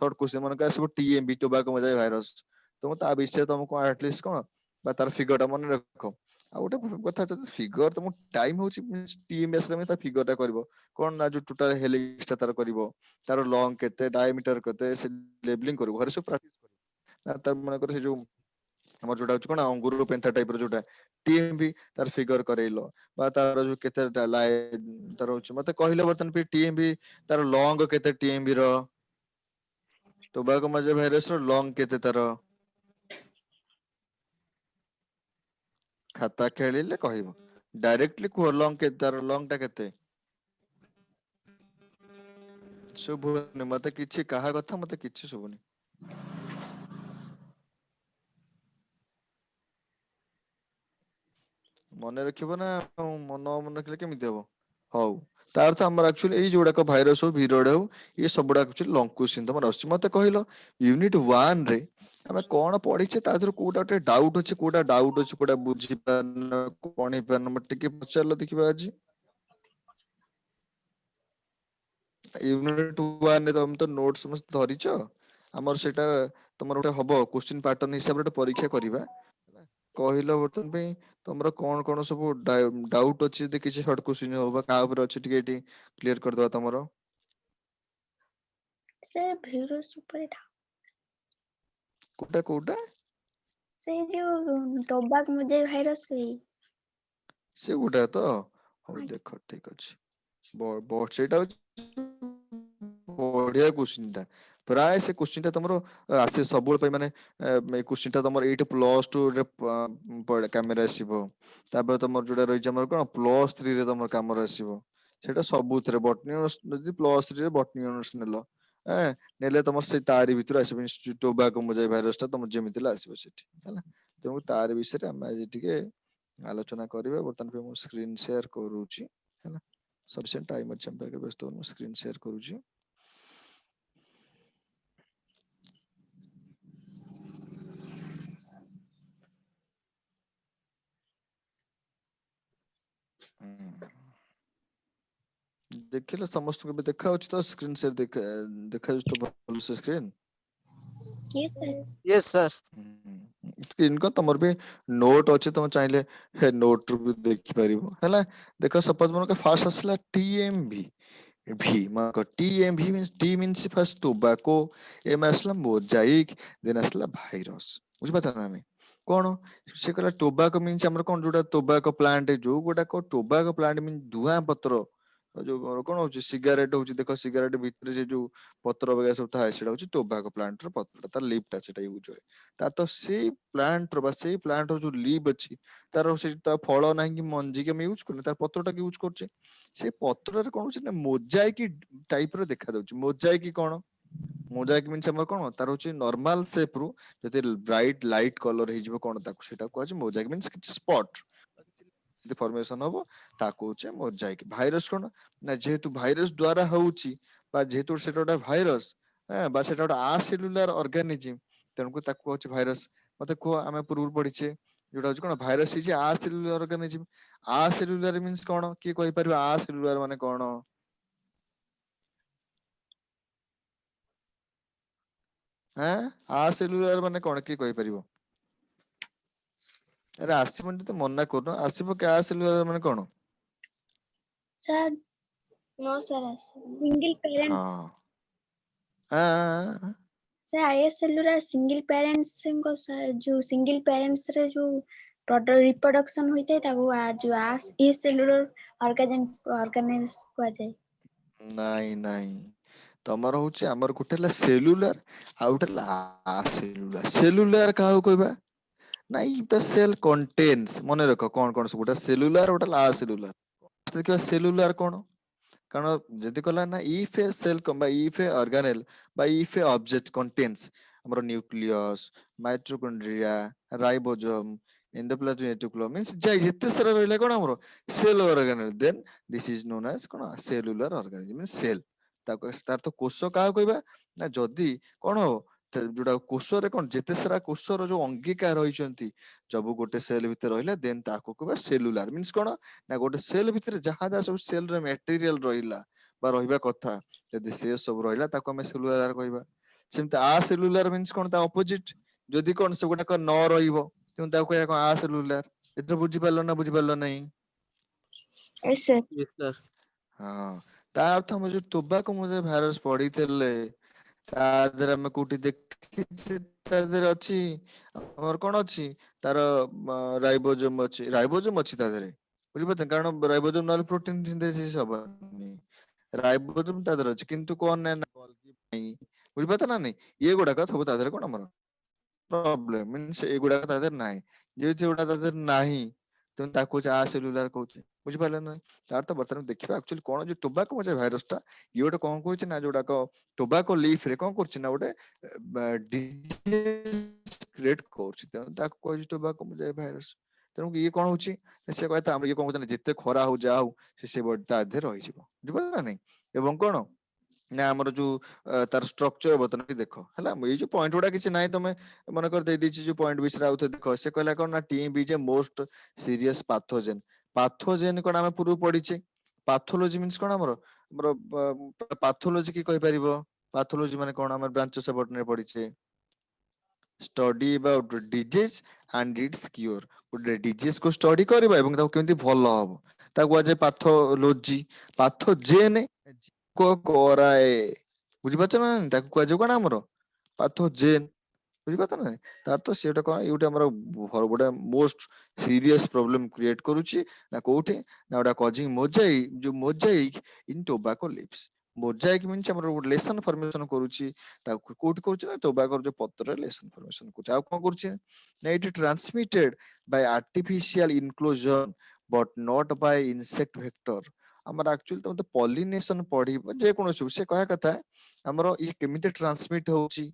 शॉर्ट क्वेश्चन मन का आसीबो टीएमवी टोबैको मजाई भाइरस तुम ता विषय तुमको एटलीस्ट कोन बा तार फिगर टा मन रखो आ गोटे कथा तो फिगर तुम टाइम होची टीएमएस रे ता फिगर टा करबो कोन ना जो टोटल हेलिक्स ता तार करबो तार लॉन्ग केते डायमीटर केते से लेबलिंग करबो घरे सब प्रैक्टिस करबो ना तार मन कर से जो हमर जोटा होची कोन अंगुर पेंथा टाइप रो जोटा टीएमवी तार फिगर करैलो बा तार जो केते लाइन तार होची मते कहिलो बर्तन पे टीएमवी तार लॉन्ग केते टीएमवी रो टोबैको मजाई भाइरस रो लॉन्ग केते तार खाता खेलिले कहइबो डायरेक्टली को लॉन्ग के तार लॉन्ग टा केते शुभुनी मते किछि कहा कथा मते किछि शुभुनी मने रखिबो ना मन रखले केमिति हबो हौ तार अर्थ हमर एक्चुअली एई जोड़ाक भाइरस हो वीरोइड हो ये सबडा एक्चुअली लॉन्ग क्वेश्चन तमर आछि मते कहिलो यूनिट 1 रे हमें कोन पढिछे ता दर कोडा टे डाउट अछि कोडा बुझि पान कोन हे पान मते के पचरलो देखिबा आज यूनिट 1 रे तुम तो नोट्स मस्त धरिछ हमर सेटा तमर ओटे हबो क्वेश्चन पैटर्न हिसाब रे परीक्षा करिबा कहिलो बर्तन पे तमरो कोन कोन सब डाउट अछि जे किछि शॉर्ट क्वेश्चन होबा का ऊपर अछि टिके एटी क्लियर कर दवा तमरो सर virus ଉପରେ कोटा कोटा ସେ ଯୋଉ ଟୋବାକ ମଜାଇ ଭାଇରସ ସେଇ से गुटा तो हो ଆଜ୍ଞା देखो ठीक अछि सेटा बढ़िया क्वेश्चन था प्राय से क्वेश्चन ता तमरो आसे सबुल पे माने क्वेश्चन ता तमरो 8 +2 रे कैमरा आसीबो तापर तमर जोडा रहि हमर कोन +3 रे तमर कैमरा आसीबो सेटा सबुतरे बटनी जदि +3 रे बटनी ऑनर्स नेलो नेले तमर से तारी भितर आसीबो टोबैको मजाई भाइरस ता तमर जेमितिला आसीबो सेठी हैला तेमु तार विषय रे हम आज टिके आलोचना करिवे बर्तन पे मु स्क्रीन शेयर करूची हैला सफिशिएंट टाइम अछि हम पे व्यस्त मु स्क्रीन शेयर करूची देखिले समस्त को भी देखा होची तो स्क्रीन शेयर देखा तो भल से screen yes sir yes sir screen को तमर भी नोट अछि तुम चाहिले हे नोट भी देखि परिबो हैला देखो सपोज मन का फास्ट असला TMV V mark TMV means T means first tobacco M असला मोजाइक देन असला भाइरस बुझ पता ना नहीं कोन से कहला टोबैको मीन्स हमर कोन जोटा टोबैको प्लांट जो गोटा को टोबैको प्लांट मीन धुआं पत्र जो कोन होची सिगारेट होची देखो सिगारेट भीतर से जो पत्र वगैरह सब था सेटा होची टोबैको प्लांट रो पत्र तार लीफ ता सेटा यूज होय ता तो सेई प्लांट रो बा सेई प्लांट रो जो लीफ अछि तार से ता फळ नाही कि मंजी के हम यूज करने तार पत्रटा के यूज करछे से पत्ररे कोन होची ना मोजाइक टाइप रो देखा जाउची मोजाइक कोन मोजाइक मीन्स हमर कोन तार होची नॉर्मल शेप रो जते ब्राइट लाइट कलर हे जिवो कोन ताको सेटा को अछि मोजाइक मीन्स किछ स्पॉट the formation of ताको होचे मोजाइक भाइरस कोन ना जेहेतु भाइरस द्वारा होउची बा जेहेतु सेटा भाइरस बा सेटा आसेलुलर ऑर्गेनिज्म तेनको ताको होची भाइरस मते को आमे पूर्व पढिचे जोटा होची कोन भाइरस इज आसेलुलर ऑर्गेनिज्म आसेलुलर मीन्स कोन की कहि परबा आसेलुलर माने कोन आसेलुलर माने कोन की कहि परिबो अरे आसिबन तो मना करनो आसिबो के आसेलुलर माने कोन sir no sir single parents हां हां sir IS cellular single parents को जो single parents रे जो reproduction होइते ताको जो आस ए cellular organisms को जाय नाଇଁ ନାଇଁ तमर होची हमर गुटेला सेलुलर आ उटेला आसेलुलर सेलुलर काहू कहबा नाइ द सेल कंटेन्स मने रखो कोन कोन सब गोटा सेलुलर गोटा आसेलुलर देखिबा सेलुलर कोन कारण जदि कहला ना इफ ए सेल बा इफ ए ऑर्गेनेल बा इफ ए ऑब्जेक्ट कंटेन्स हमरो nucleus mitochondria ribosome endoplasmic reticulum means जेते सारा रहला कोन हमरो cell organelle then this is known as कोन सेलुलर ऑर्गेनिज्म मींस सेल तार तो कोष का कहबा ना जदि कोन हो जोड़ा कोष रे कोन जेते सारा कोष रो जो अंगिका रहिचंती जब गोटे सेल भितर रहिला देन ताको कहबा सेलुलर मींस कोन ना गोटे सेल भितर जहा जा सब सेल रे मटेरियल रहिला बा रहिबा कथा यदि से सब रहिला ताको हम सेलुलर कहबा सेमते आ सेलुलर मींस कोन ता ऑपोजिट जदि कोन से गोटा को न रहिबो तेन ताको कहया कोन आ सेलुलर एतो बुझि पालो नहीं यस सर। Yes, sir. हाँ ता अर्थ हम जो टोबाको मुझे भाइरस पढ़ी थिले ता देहरे हम कोठी देखि ता देहरे अछि हमर कोन अछि तार राइबोसोम अछि ता देहरे बुझि पछन कारण राइबोसोम नाल प्रोटीन सिंथेसिस हबनी राइबोसोम ता देहरे अछि किंतु कोन ना नहीं बुझि पता ना नहीं ये गुडा का सब ता देहरे कोन हमर प्रॉब्लम मींस एगुडा ता देहरे नाही जे जेउडा ता देहरे नाही तेन ताको आ सेलुलर कहउछि बुझि पाले ना तार तो बर्तमान देखिबा एक्चुअली कोन जो टोबाको मजे भाइरस ता ये गोटे कोन करछि ना जोडा को टोबाको लीफ रे कोन करछि ना गोटे डिजीज क्रिएट करछि तेन ताको कहछि टोबाको मजे भाइरस तेन ये कोन होछि से कहता हम ये कोन कहता जेते खरा हो जा हो से बडता आधे रहि जिवो बुझि पाले ना नहीं एवं कोन ना हमर जो तार स्ट्रक्चर बतन भी देखो हला ये जो पॉइंट गुडा किछि नाही तमे मन कर दे दिछि जो पॉइंट बिसरा उते देखो से कहला कोन ना टीबी जे मोस्ट सीरियस पाथोजेन कोन हमें पूर्व पढिचे पाथोलॉजी मींस कोन हमर पाथोलॉजी की कहि परिबो पाथोलॉजी माने कोन हमर ब्रांच से बटने पढिचे study about disease and its cure गोटे डिजीज को स्टडी करबा एवं ताको केमति भलो हबो ताको आज पाथोलॉजी पाथोजेन को कराए बुझि पाछ ना ताको कुआ जो कोन हमर पाथोजेन बुझि पाछ ना तार तो सेटा कोन युटे हमर गोटे मोस्ट सीरियस प्रॉब्लम क्रिएट करूची ना कोठे ना ओडा causing mosaic in tobacco leaves mosaic means हमर लेसन फॉर्मेशन करूची ताको कोठ करूची ना टोबैको जो पत्र लेसन फॉर्मेशन करूची आ कोन करूची ना it transmitted by artificial inclusion but not bye insect vector हमर एक्चुअली तो पॉलिनेशन पढ़ी जे कोन से कहया कथा हमर ये केमिति ट्रांसमिट होची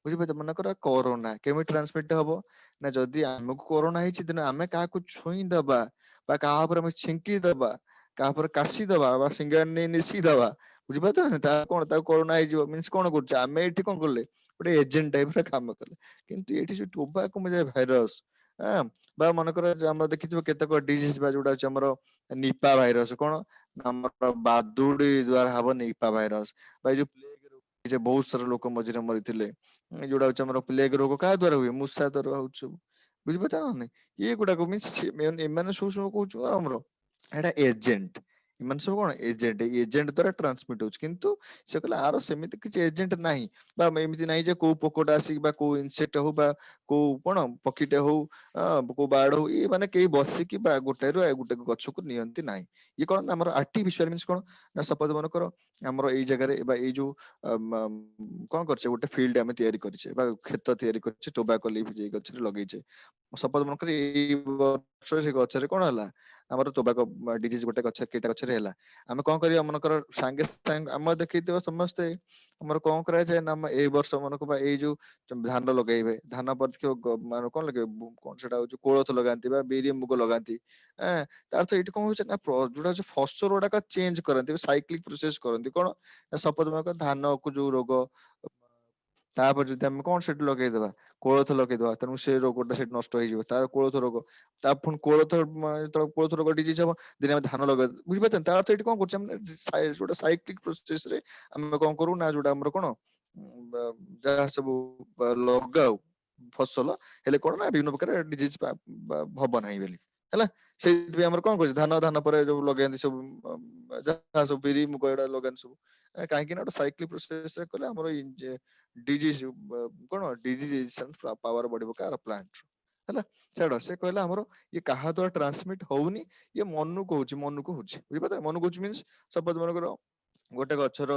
बुझि पाछ मन कर कोरोना केमि ट्रांसमिट हबो ना जदि हमको कोरोना हिची दिन आमे काहा को छुई दबा बा काहा पर हम छिंकी दबा काहा पर कासी दबा बा सिंगार ने निसी दबा बुझि पाछ ना ता कोरोना हि जिवो मींस कोन करछ आमे एठी कोन करले गोटे एजेंट टाइप रे काम करले किंतु एठी जो टोबाको मजे भाइरस हां बा मन कर हम देखिथिबो केतक डिजीज बा जोडा छ हमर निपा भाइरस कोन हमर बादुडी द्वारा हबो निपा भाइरस बा जो प्लेग जे बहुत सारा लोक मझिरे मरिथिले जोडा छ हमर प्लेग रोग का द्वारा हुए मुसा द्वारा होछ बुझि पाछ ना नहीं ये गुडा को मींस एमाने सो कहूछ हमर एटा एजेंट इमान सब कोन एजेंट द्वारा ट्रांसमिट होछ किंतु से कहला आरो सेमिति किछ एजेंट नाही बा एमिति नाही जे को पोकोटा आसी बा को इनसेक्ट हो बा को कोन पकीटे हो को बाड हो ये माने केही बसी कि बा गोटे रो गोटे गछ को नियंती नाही ये कोन हमर आर्टिफिशियल मींस कोन ना सपोज मन करो हमर एई जगह रे बा एई जो कोन करछे गोटे फील्ड हमें तयारी करछे बा खेत तयारी करछे टोबैको लीफ जे गछ रे लगेइछे सपोज मन कर एई वर्ष से गछ रे कोन हला हमर टोबैको डिजीज गोटे गछ केटा गछ रे हला आमे कोन करिया मन कर संगे संग हम देखिथिबो समस्त हमर कोन करा जाय ना ए वर्ष मन को बा एई जो धान लगेइबे धान पर देखियो मान कोन लगे कोन सेटा हो कोळथ लगांती बा बेरी मुग लगांती तार तो एठी कोन होछ ना जोडा जो फसल रोडा का चेंज करंती साइक्लिक प्रोसेस करंती कोन सपोज मन कर धान को जो रोग तापर जदि हम कोन सेट लगेइ देबा कोळथ लगेइ देबा तनु से रोगटा सेट नष्ट होई जिवो ता कोळथ रोग ता पुन कोळथ तो कोळथ रोग डिजीज हम दिन हम धान लगे बुझि पाछन तार तो एठी कोन करछ हम जोडा साइक्लिक प्रोसेस रे हम कोन करू ना जोडा हमर कोन जहा सब लगाउ फसल हेले कोन ना विभिन्न प्रकार डिजीज भब नाही बेली हला से हमर कोन करछ धान पर जो लगांती सब जहा सब बेरी मुग एडा लगान सब काहे कि ना साइक्लिक प्रोसेस रे कले हमर डिजीज कोन डिजीजेशन पावर बढ़िबो कार प्लांट हला छाड़ से कहला हमर ये काहा द्वारा ट्रांसमिट होउनी ये मनु को होची बुझि पता मनु को मींस सपोज मन करो गोटे गछर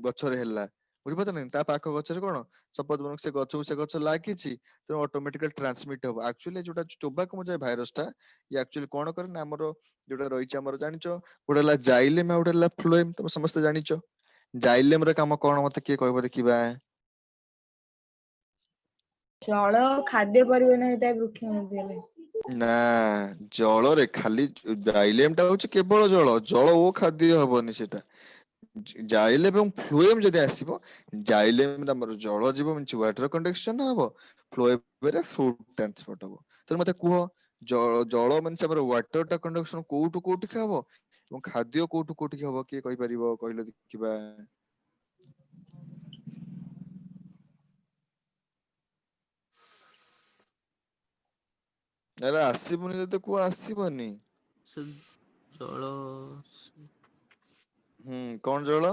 गछरे हेला ବୁଝିପାରୁଛ ନା ତା ପାଖ ଗଛରେ କଣ ସପୋଜ ସେ ଗଛକୁ ସେ ଗଛ ଲାଗିଛି ତେଣୁ ଅଟୋମେଟିକାଲି ଟ୍ରାନ୍ସମିଟ ହବ। ଆକ୍ଚୁଆଲି ଯୋଉଟା ଟୋବାକୋ ମୋଜାଇକ ଭାଇରସ ଟା ଇଏ ଆକ୍ଚୁଆଲି କଣ କରେ ନା ଆମର ଯୋଉଟା ରହିଛି ଆମର ଜାଣିଛ ଗୋଟେ ହେଲା ଜାଇଲେମ ଆଉ ଗୋଟେ ହେଲା ଫ୍ଲୋଏମ ତମେ ସମସ୍ତେ ଜାଣିଛ। ଜାଇଲେମ ର କାମ କଣ ମତେ କିଏ କହିବ ଦେଖିବା? ଜଳ ଖାଦ୍ୟ ପରିବହନ ହେଇଥାଏ ବୃକ୍ଷ ମଧ୍ୟରେ। ନା ଜଳରେ ଖାଲି ଜାଇଲେମ ଟା ହଉଛି କେବଳ ଜଳ ଜଳ ଓ ଖାଦ୍ୟ ହବନି ସେଟା। ଜାଇଲେମ ଏବଂ ଫ୍ଲୋଏମ ଯଦି ଆସିବ ଜାଇଲେମ ଆମର ଜଳ ଯିବ ୱାଟର କଣ୍ଡକ୍ସନ ହବ ଫ୍ଲୋଏମ ଫ୍ରୁଟ ଟ୍ରାନ୍ସପୋର୍ଟ ହବ। ତେଣୁ ମତେ କୁହ ଜଳ ମାନେ ଆମର ୱାଟର ଟା କଣ୍ଡକ୍ସନ କୋଉଠୁ କୋଉଠିକି ହବ ଏବଂ ଖାଦ୍ୟ କୋଉଠୁ କୋଉଠିକି ହବ କିଏ କହିପାରିବ କହିଲେ ଦେଖିବା? ଆରେ ଆସିବନି ଯଦି କୁହ ଆସିବନି। ସେ ଜଳ କଣ ଜଳ?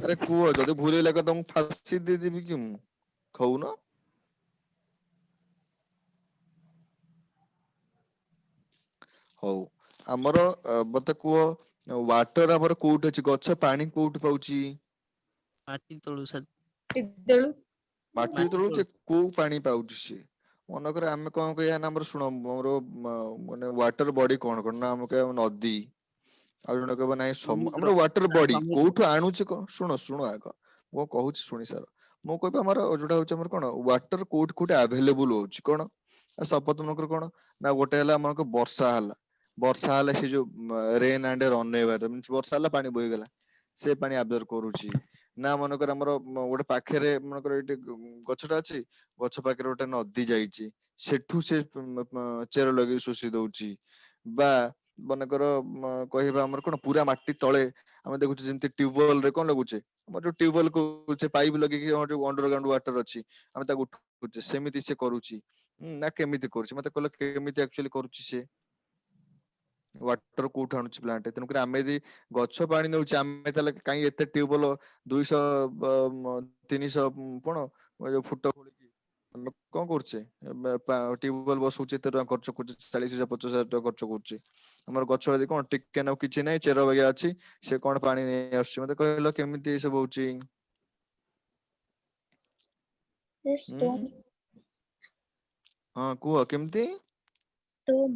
ଆରେ କୁହ ଯଦି ଭୁଲ ହେଇଲା ତମକୁ ଫାଶୀ ଦେଇଦେବି କି ମୁଁ କହୁନ? ହଉ ଆମର ମତେ କୁହ ୱାଟର ଆମର କୋଉଠି ଅଛି ଗଛ ପାଣି କୋଉଠି ପାଉଛି? ମାଟି ତଳୁ ତେଳୁ ମାଟି ତଳୁ ଯେ କୋଉ ପାଣି ପାଉଛି ସିଏ? ମନେକର ଆମେ କଣ କହିବା ନା ଆମର ଶୁଣ ଆମର ମାନେ ୱାଟର ବଡି କଣ କଣ ନା ଆମେ କହିବା ନଦୀ ଆଉ ଜଣେ କହିବ ନାଇଁ ସମୁଦ୍ର ଆମର ୱାଟର ବଡି ସମୁଦ୍ର କୋଉଠୁ ଆଣୁଛି ଶୁଣ ଆଗ ମୁଁ କହୁଛି ଶୁଣି ସାର। ମୁଁ କହିବି ଆମର ଯୋଉଟା ହଉଛି ଆମର କଣ ୱାଟର କୋଉଠି କୋଉଠି ଆଭେଲେବୁଲ ହଉଛି କଣ? ଶପଥ ମନେକର କଣ ନା ଗୋଟେ ହେଲା ଆମରକ ବର୍ଷା ହେଲା। ବର୍ଷା ହେଲେ ସେ ଯୋଉ ରେନ୍ ଆଣ୍ଡ ରନ୍ ବର୍ଷା ହେଲା ପାଣି ବୋହିଗଲା। ସେ ପାଣି ଆବଜର୍ଭ କରୁଛି ନା ମନେକର ଆମର ଗୋଟେ ପାଖରେ ମନେକର ଏଇଠି ଗଛଟା ଅଛି ଗଛ ପାଖରେ ଗୋଟେ ନଦୀ ଯାଇଛି ସେଠୁ ସେ ଚେର ଲଗେଇ ଶୋଷି ଦଉଛି। ବା ମନେକର କହିବା ଆମର କଣ ପୁରା ମାଟି ତଳେ ଆମେ ଦେଖୁଛେ ଯେମିତି ଟ୍ୟୁବୱେଲ ରେ କଣ ଲାଗୁଛେ ଆମର ଯୋଉ ଟ୍ୟୁବୱେଲ କରୁଛେ ପାଇପ୍ ଲଗେଇକି ଆମର ଯୋଉ ଅଣ୍ଡର ଗ୍ରାଉଣ୍ଡ ୱାଟର ଅଛି ଆମେ ତାକୁ ଉଠଉଛେ ସେମିତି ସେ କରୁଛି। ନା କେମିତି କରୁଛି ମତେ କହିଲ କେମିତି ଆକ୍ଚୁଆଲି କରୁଛି ସେ? ୱାଟର କୋଉଠୁ ଆଣୁଛି ପ୍ଲାଣ୍ଟ ତେଣୁକରି ଆମେ ଯଦି ଗଛ ପାଣି ନଉଛେ ଆମେ ତାହେଲେ କାହିଁ ଏତେ ଟ୍ୟୁବୱେଲ 200 300 କଣ ଯୋଉ ଫୁଟ ଖୋଳିକି ଆମେ କଣ କରୁଛେ ଟ୍ୟୁବୱେଲ ବସଉଛି ଏତେ ଟଙ୍କା ଖର୍ଚ୍ଚ କରୁଛେ 40,000 50,000 ଟଙ୍କା ଖର୍ଚ୍ଚ କରୁଛେ। ଆମର ଗଛ ଯଦି କଣ ଟିକେ ନାକୁ କିଛି ନାହିଁ ଚେର ବାଗିଆ ଅଛି ସେ କଣ ପାଣି ନେଇ ଆସୁଛି ମତେ କହିଲ କେମିତି ଏ ସବୁ ହଉଛି? ଷ୍ଟୋନ ହଁ କୁହ କେମିତି? ଷ୍ଟୋନ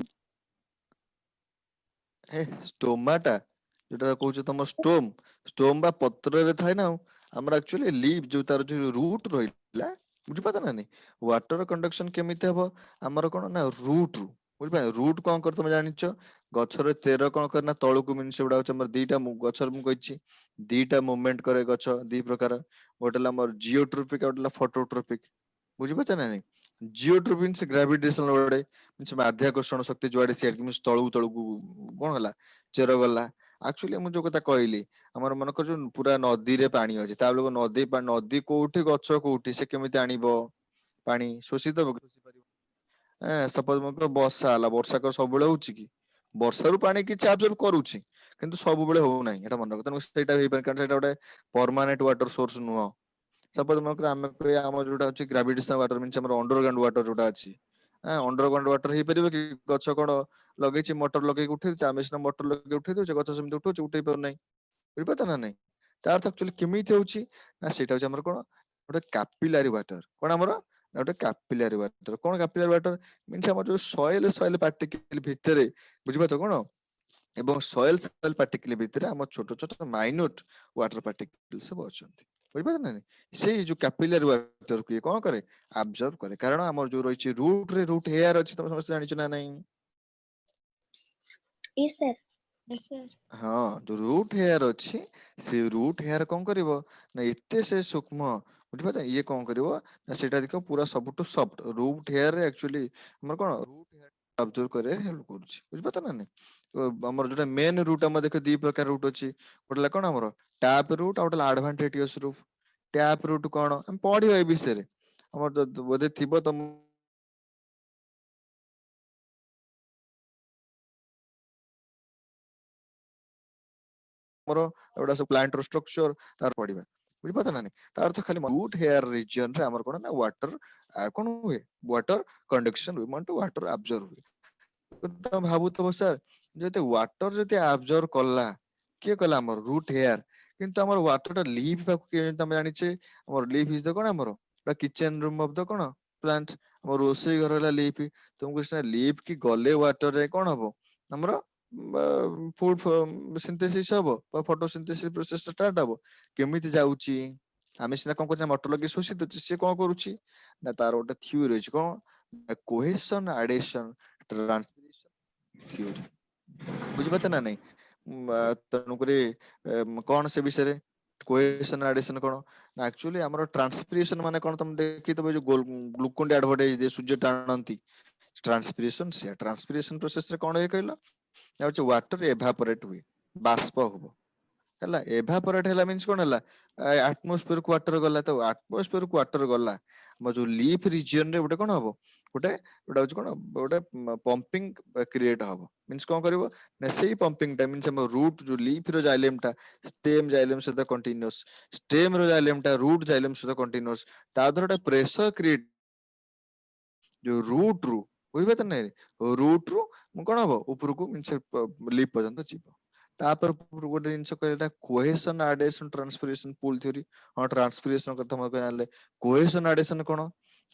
ଷ୍ଟୋମାଟା ଯୋଉଟା କହୁଛ ତମ ଷ୍ଟୋମ ବା ପତ୍ରରେ ଥାଏ ନା ଆଉ ଆମର ଆକ୍ଚୁଆଲି ଲିଭ୍ ଯୋଉ ତାର ଯୋଉ ରୁଟ ରହିଲା ବୁଝିପାରୁଛ ନା ନାଇଁ ୱାଟର କଣ୍ଡକ୍ସନ କେମିତି ହବ ଆମର କଣ ନା ରୁଟ ରୁ ବୁଝିପାରିଲ ରୁଟ କଣ କର ତମେ ଜାଣିଛ? ଗଛର ଚେର କଣ କରେ ନା ତଳକୁ ସେଗୁଡା ହଉଛି ଆମର ଦିଟା ଗଛର ମୁଁ କହିଛି ଦିଟା ମୁଭମେଣ୍ଟ କରେ ଗଛ ଦି ପ୍ରକାର ଗୋଟେ ହେଲା ଆମର ଜିଓଟ୍ରୋପିକ ଆଉ ଗୋଟେ ହେଲା ଫଟୋଟ୍ରୋପିକ ବୁଝିପାରୁଛ ନା ନାଇଁ? ଜିଓଟ୍ରୋପିକ ଗ୍ରାଭିଟେସନ ମାଧ୍ୟାକର୍ଷଣ ଶକ୍ତି ଯୁଆଡେ ସିଆଡେ ତଳକୁ ତଳକୁ କଣ ହେଲା ଚେର ଗଲା ଆକ୍ଚୁଆଲି ମୁଁ ଯୋଉ କଥା କହିଲି ଆମର ମନେକର ଯୋଉ ପୁରା ନଦୀରେ ପାଣି ଅଛି ତା ବେଳକୁ ନଦୀ କୋଉଠି ଗଛ କୋଉଠି ସେ କେମିତି ଆଣିବ ପାଣି ଶୋଷିତବ କି? ସପୋଜ ବର୍ଷା ହେଲା ବର୍ଷା କଣ ସବୁବେଳେ ହଉଛି କି? ବର୍ଷାରୁ ପାଣି କିଛି ଆବଜର୍ଭ କରୁଛି କିନ୍ତୁ ସବୁବେଳେ ହଉନାହିଁ ଏଟା ମନେ ରଖ ତେଣୁ ସେଇଟା ହେଇପାରେ କାରଣ ସେଇଟା ଗୋଟେ ପରମାନେଣ୍ଟ ୱାଟର ସୋର୍ସ ନୁହଁ। ସପୋଜ ଆମେ କହିବା ଆମର ଯୋଉଟା ଅଛି ଗ୍ରାଭିଟେସନ ୱାଟର ଆମର ଅଣ୍ଡରଗ୍ରାଉଣ୍ଡ ୱାଟର ଯୋଉଟା ଅଛି ଅଣ୍ଡରଗ୍ରାଉଣ୍ଡ ୱାଟର ହେଇପାରିବ କି ଗଛ କଣ ଲଗେଇଛି ମଟର ଲଗେଇକି ଉଠେଇଦଉଛି ଆମେ ସିନା ମଟର ଲଗେଇକି ଉଠେଇ ଦଉଛେ ଗଛ ସେମିତି ଉଠଉଛି ଉଠେଇ ପାରୁନାହିଁ ବୁଝିପାରୁଛ ନା ନାଇଁ? ତା ଅର୍ଥ ଆକ୍ଚୁଆଲି କେମିତି ହଉଛି ନା ସେଇଟା ହଉଛି ଆମର କଣ ଗୋଟେ କାପିଲାରୀ ୱାଟର କଣ ଆମର ଗୋଟେ କାପିଲାରୀ ୱାଟର କଣ କାପିଲାରୀ ୱାଟର ଆମର ଯୋଉ ସଏଲ ପାର୍ଟିକଲ ଭିତରେ ବୁଝିପାରୁଛ କଣ ଏବଂ ସଏଲ ପାର୍ଟିକଲ ଭିତରେ ଆମ ଛୋଟ ଛୋଟ ମାଇନ୍ୟୁଟ ୱାଟର ପାର୍ଟିକଲ ସବୁ ଅଛନ୍ତି ବୁଝିପାରୁଛ ନା ନାଇଁ ସେଇ ଯୋଉ କ୍ୟାପିଲାରୀ ୱାଟରକୁ ଇଏ କଣ କରେ ଆବଜର୍ଭ କରେ କାରଣ ଆମର ଯୋଉ ରହିଛି ରୁଟ ହେୟାର ଅଛି ତମେ ସମସ୍ତେ ଜାଣିଛ ନା ନାଇଁ? ସାର୍ ହଁ ଯୋଉ ରୁଟ ହେୟାର ଅଛି ସେ ରୁଟ ହେୟାର କଣ କରିବ ନା ଏତେ ସେ ସୂକ୍ଷ୍ମ ବୁଝିପାରୁଛ ଇଏ କଣ କରିବ ନା ସେଇଟା ଦେଖିବ ପୁରା ସବୁଠୁ ସଫ୍ଟ ରୁଟ ହେୟାର ଆକ୍ଚୁଆଲି ଆମର କଣ ଅବଜର୍ଭ କରିବାକୁ ହେଲ୍ପ କରୁଛି ବୁଝିପାରୁଛ ନା ନାଇଁ? ଆମର ଯୋଉଟା ମେନ ରୁଟ ଆମର ଦେଖ ଦି ପ୍ରକାର ରୁଟ ଅଛି ଗୋଟେ ହେଲା କଣ ଆମର ଟାପ ରୁଟ ଆଉ ଗୋଟେ ଆଡଭାଣ୍ଟେଜସ ରୁଟ ଟ୍ୟାପ ରୁଟ କଣ ଆମେ ପଢିବା ଏ ବିଷୟରେ ଆମର ବୋଧେ ଥିବ ତମ ଆମର ଏଗୁଡା ସବୁ ପ୍ଲାଣ୍ଟ ର ଷ୍ଟ୍ରକ୍ଚର ତାର ପଢିବା ବୁଝିପାରୁଛ ନା ନାଇଁ ତା ଅର୍ଥ ଖାଲି ରୁଟ ହେୟାର ରିଜିଅନ ରେ ଆମର କଣ ନା ୱାଟର କଣ ହୁଏ ୱାଟର କଣ୍ଡକ୍ସନ ହୁଏ ୱାଟର ଆବଜର୍ଭ ହୁଏ। ତମେ ଭାବୁଥିବ ସାର୍ ଯଦି ୱାଟର ଯଦି ଆବଜର୍ଭ କଲା किए कहला हमर रूट हेयर किंतु हमर वाटर लीफ पाक के तमे जानि छे हमर लीफ इज द कोन हमर the kitchen room of the cone plant हमर रोसई घर वाला लीफ तुमको से लीफ की गले वाटर रे कोन हबो हमर फूड सिंथेसिस हबो बा फोटोसिंथेसिस प्रोसेस स्टार्ट हबो केमिति जाउची आमे सिना कोन करछा मोटर लगे शोषित होची से कोन करूची ना तार ओटा थ्योरी अछि कोन कोहेशन एडिशन ट्रांसफरेशन थ्योरी बुझि पाते ना नहीं तनुकरी कौन से विषय रे कोहेशन एडिशन कोन ना एक्चुअली हमर ट्रांसपिरेशन माने कोन तुम देखि तबे जो ग्लूकोन डी एडवर्टाइज दे सूर्य टाणंती ट्रांसपिरेशन से ट्रांसपिरेशन प्रोसेस रे कोन हे कहलो या वाटर एवापोरेट हुए बाष्प होबो हला एवापोरेट हला मींस कोन हला एटमॉस्फेयर को वाटर गला तो एटमॉस्फेयर को वाटर गला म जो लीफ रीजन रे गोटे कोन हबो गोटे गोटे होच कोन गोटे पंपिंग क्रिएट हबो मींस कोन करबो ना सेही पंपिंग टा मींस हम रूट जो लीफ रो जाइलेम टा स्टेम जाइलेम से द कंटीन्यूअस स्टेम रो जाइलेम टा रूट जाइलेम से द कंटीन्यूअस ता दर प्रेशर क्रिएट जो रूट रू बुझबे त नै रूट रू कोन हबो ऊपर को मींस लीफ पर्यंत जीवो तापर गोटे जिनस कहला cohesion adhesion transpiration pull theory हां ट्रांसपिरेशन कथा हम जानले कोहेशन एडिशन कोन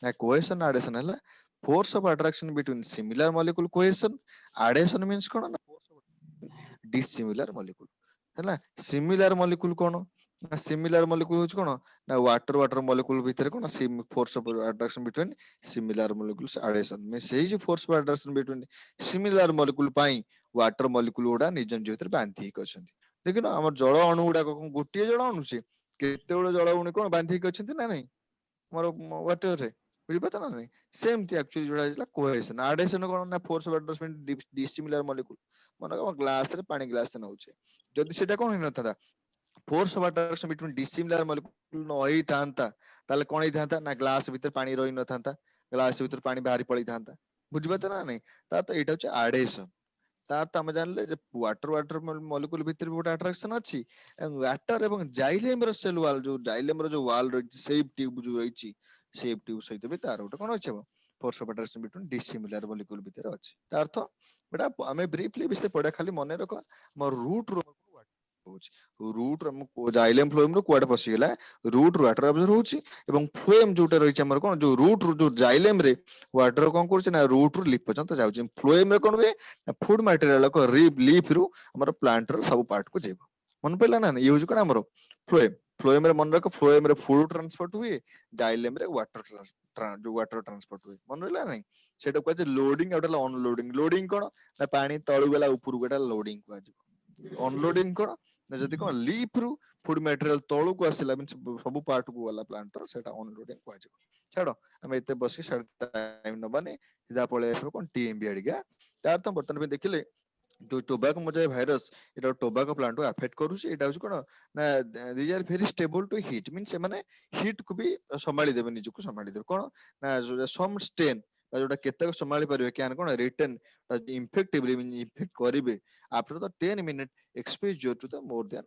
ना कोहेशन एडिशन हला force of attraction between similar molecule cohesion adhesion means कोन ना फोर्स ऑफ डिसिमिलर मॉलिक्यूल हला सिमिलर मॉलिक्यूल कोन ना सिमिलर मॉलिक्यूल होच कोन ना वाटर वाटर मॉलिक्यूल भीतर कोन force of attraction between similar molecules adhesion में सही जो force of attraction between similar molecule पाई वाटर मॉलिक्यूल गुडा निज निज भीतर बांधी करछन्ती देखिन हमर जल अणु गुडा गोटिए जल अणु से केते बड़ जल अणु कोन बांधी करछन्ती ना नहीं हमर वाटर रे बुझि पता ना नहीं सेम थी एक्चुअली जोडा हिला कोहेशन एडिशन कोन ना force of attraction dissimilar molecule मन ग्लास रे पानी ग्लास नउछे जदि सेटा कोन हिन था force of attraction between dissimilar molecule न होई थांता ताले कोन ही थांता ना ग्लास भीतर पानी रही न थांता ग्लास भीतर पानी बाहरी पड़ी थांता बुझि पता ना नहीं ता तो एटा होचे एडिशन तार तो हम जानले जे वाटर वाटर मॉलिक्यूल भीतर भी गोटे अट्रैक्शन अछि वाटर एवं जाइलेम रो सेल वॉल जो जाइलेम रो जो वॉल रो शेप ट्यूब जो रहिछि शेप ट्यूब सहित भी तार गोटे कोन अछि force of attraction between dissimilar molecule भीतर अछि तार अर्थ बेटा हमें ब्रीफली विषय पढ़ा खाली मने रखो मोर रूट रो रूट जाइलेम फ्लोएम रो कुआडे पसी गेला रूट रो वाटर अब्जॉर्ब होछि एवं फ्लोएम जोटा रहिछि हमर कोन जो रूट रो जो जाइलेम रे वाटर कोन करछि ना रूट रो लीफ पर्यंत जाउछि फ्लोएम रे कोन वे फूड मटेरियल को लीफ रो हमर प्लांट रो सब पार्ट को जेबो मन पइला ना यूज कोन हमर फ्लोएम फ्लोएम रे मन रखो फ्लोएम रे फूड ट्रांसपोर्ट हुए जाइलेम रे वाटर जो वाटर ट्रांसपोर्ट हुए मन रहिला नहीं सेटा कहै छै लोडिंग आउट अनलोडिंग लोडिंग कोन ना पानी तळु गेला ऊपर गेटा लोडिंग को आजिबो अनलोडिंग कोन ना जदी कोन लीफ रू फूड मटेरियल तळु को आसिला मींस सब पार्ट को वाला प्लांट रो सेटा अनलोडिंग को आजिबो छाड़ो हम एते बसी टाइम नबाने जा पळे सब कोन टीएमबी अडिगा तार तो बर्तन पे देखिले जो टोबैको मोजाइक भाइरस एटा टोबैको प्लांट को अफेक्ट करूसी एटा होछ कोन ना these are very stable to heat means माने हीट को भी संभाली देबे निज को संभाली देबे कोन ना सम स्टेन जोटा केतक संभाली परिबे क्यान कोन रिटर्न इफेक्टिवली इफेक्ट करिवे after the 10 minute exposure to the more than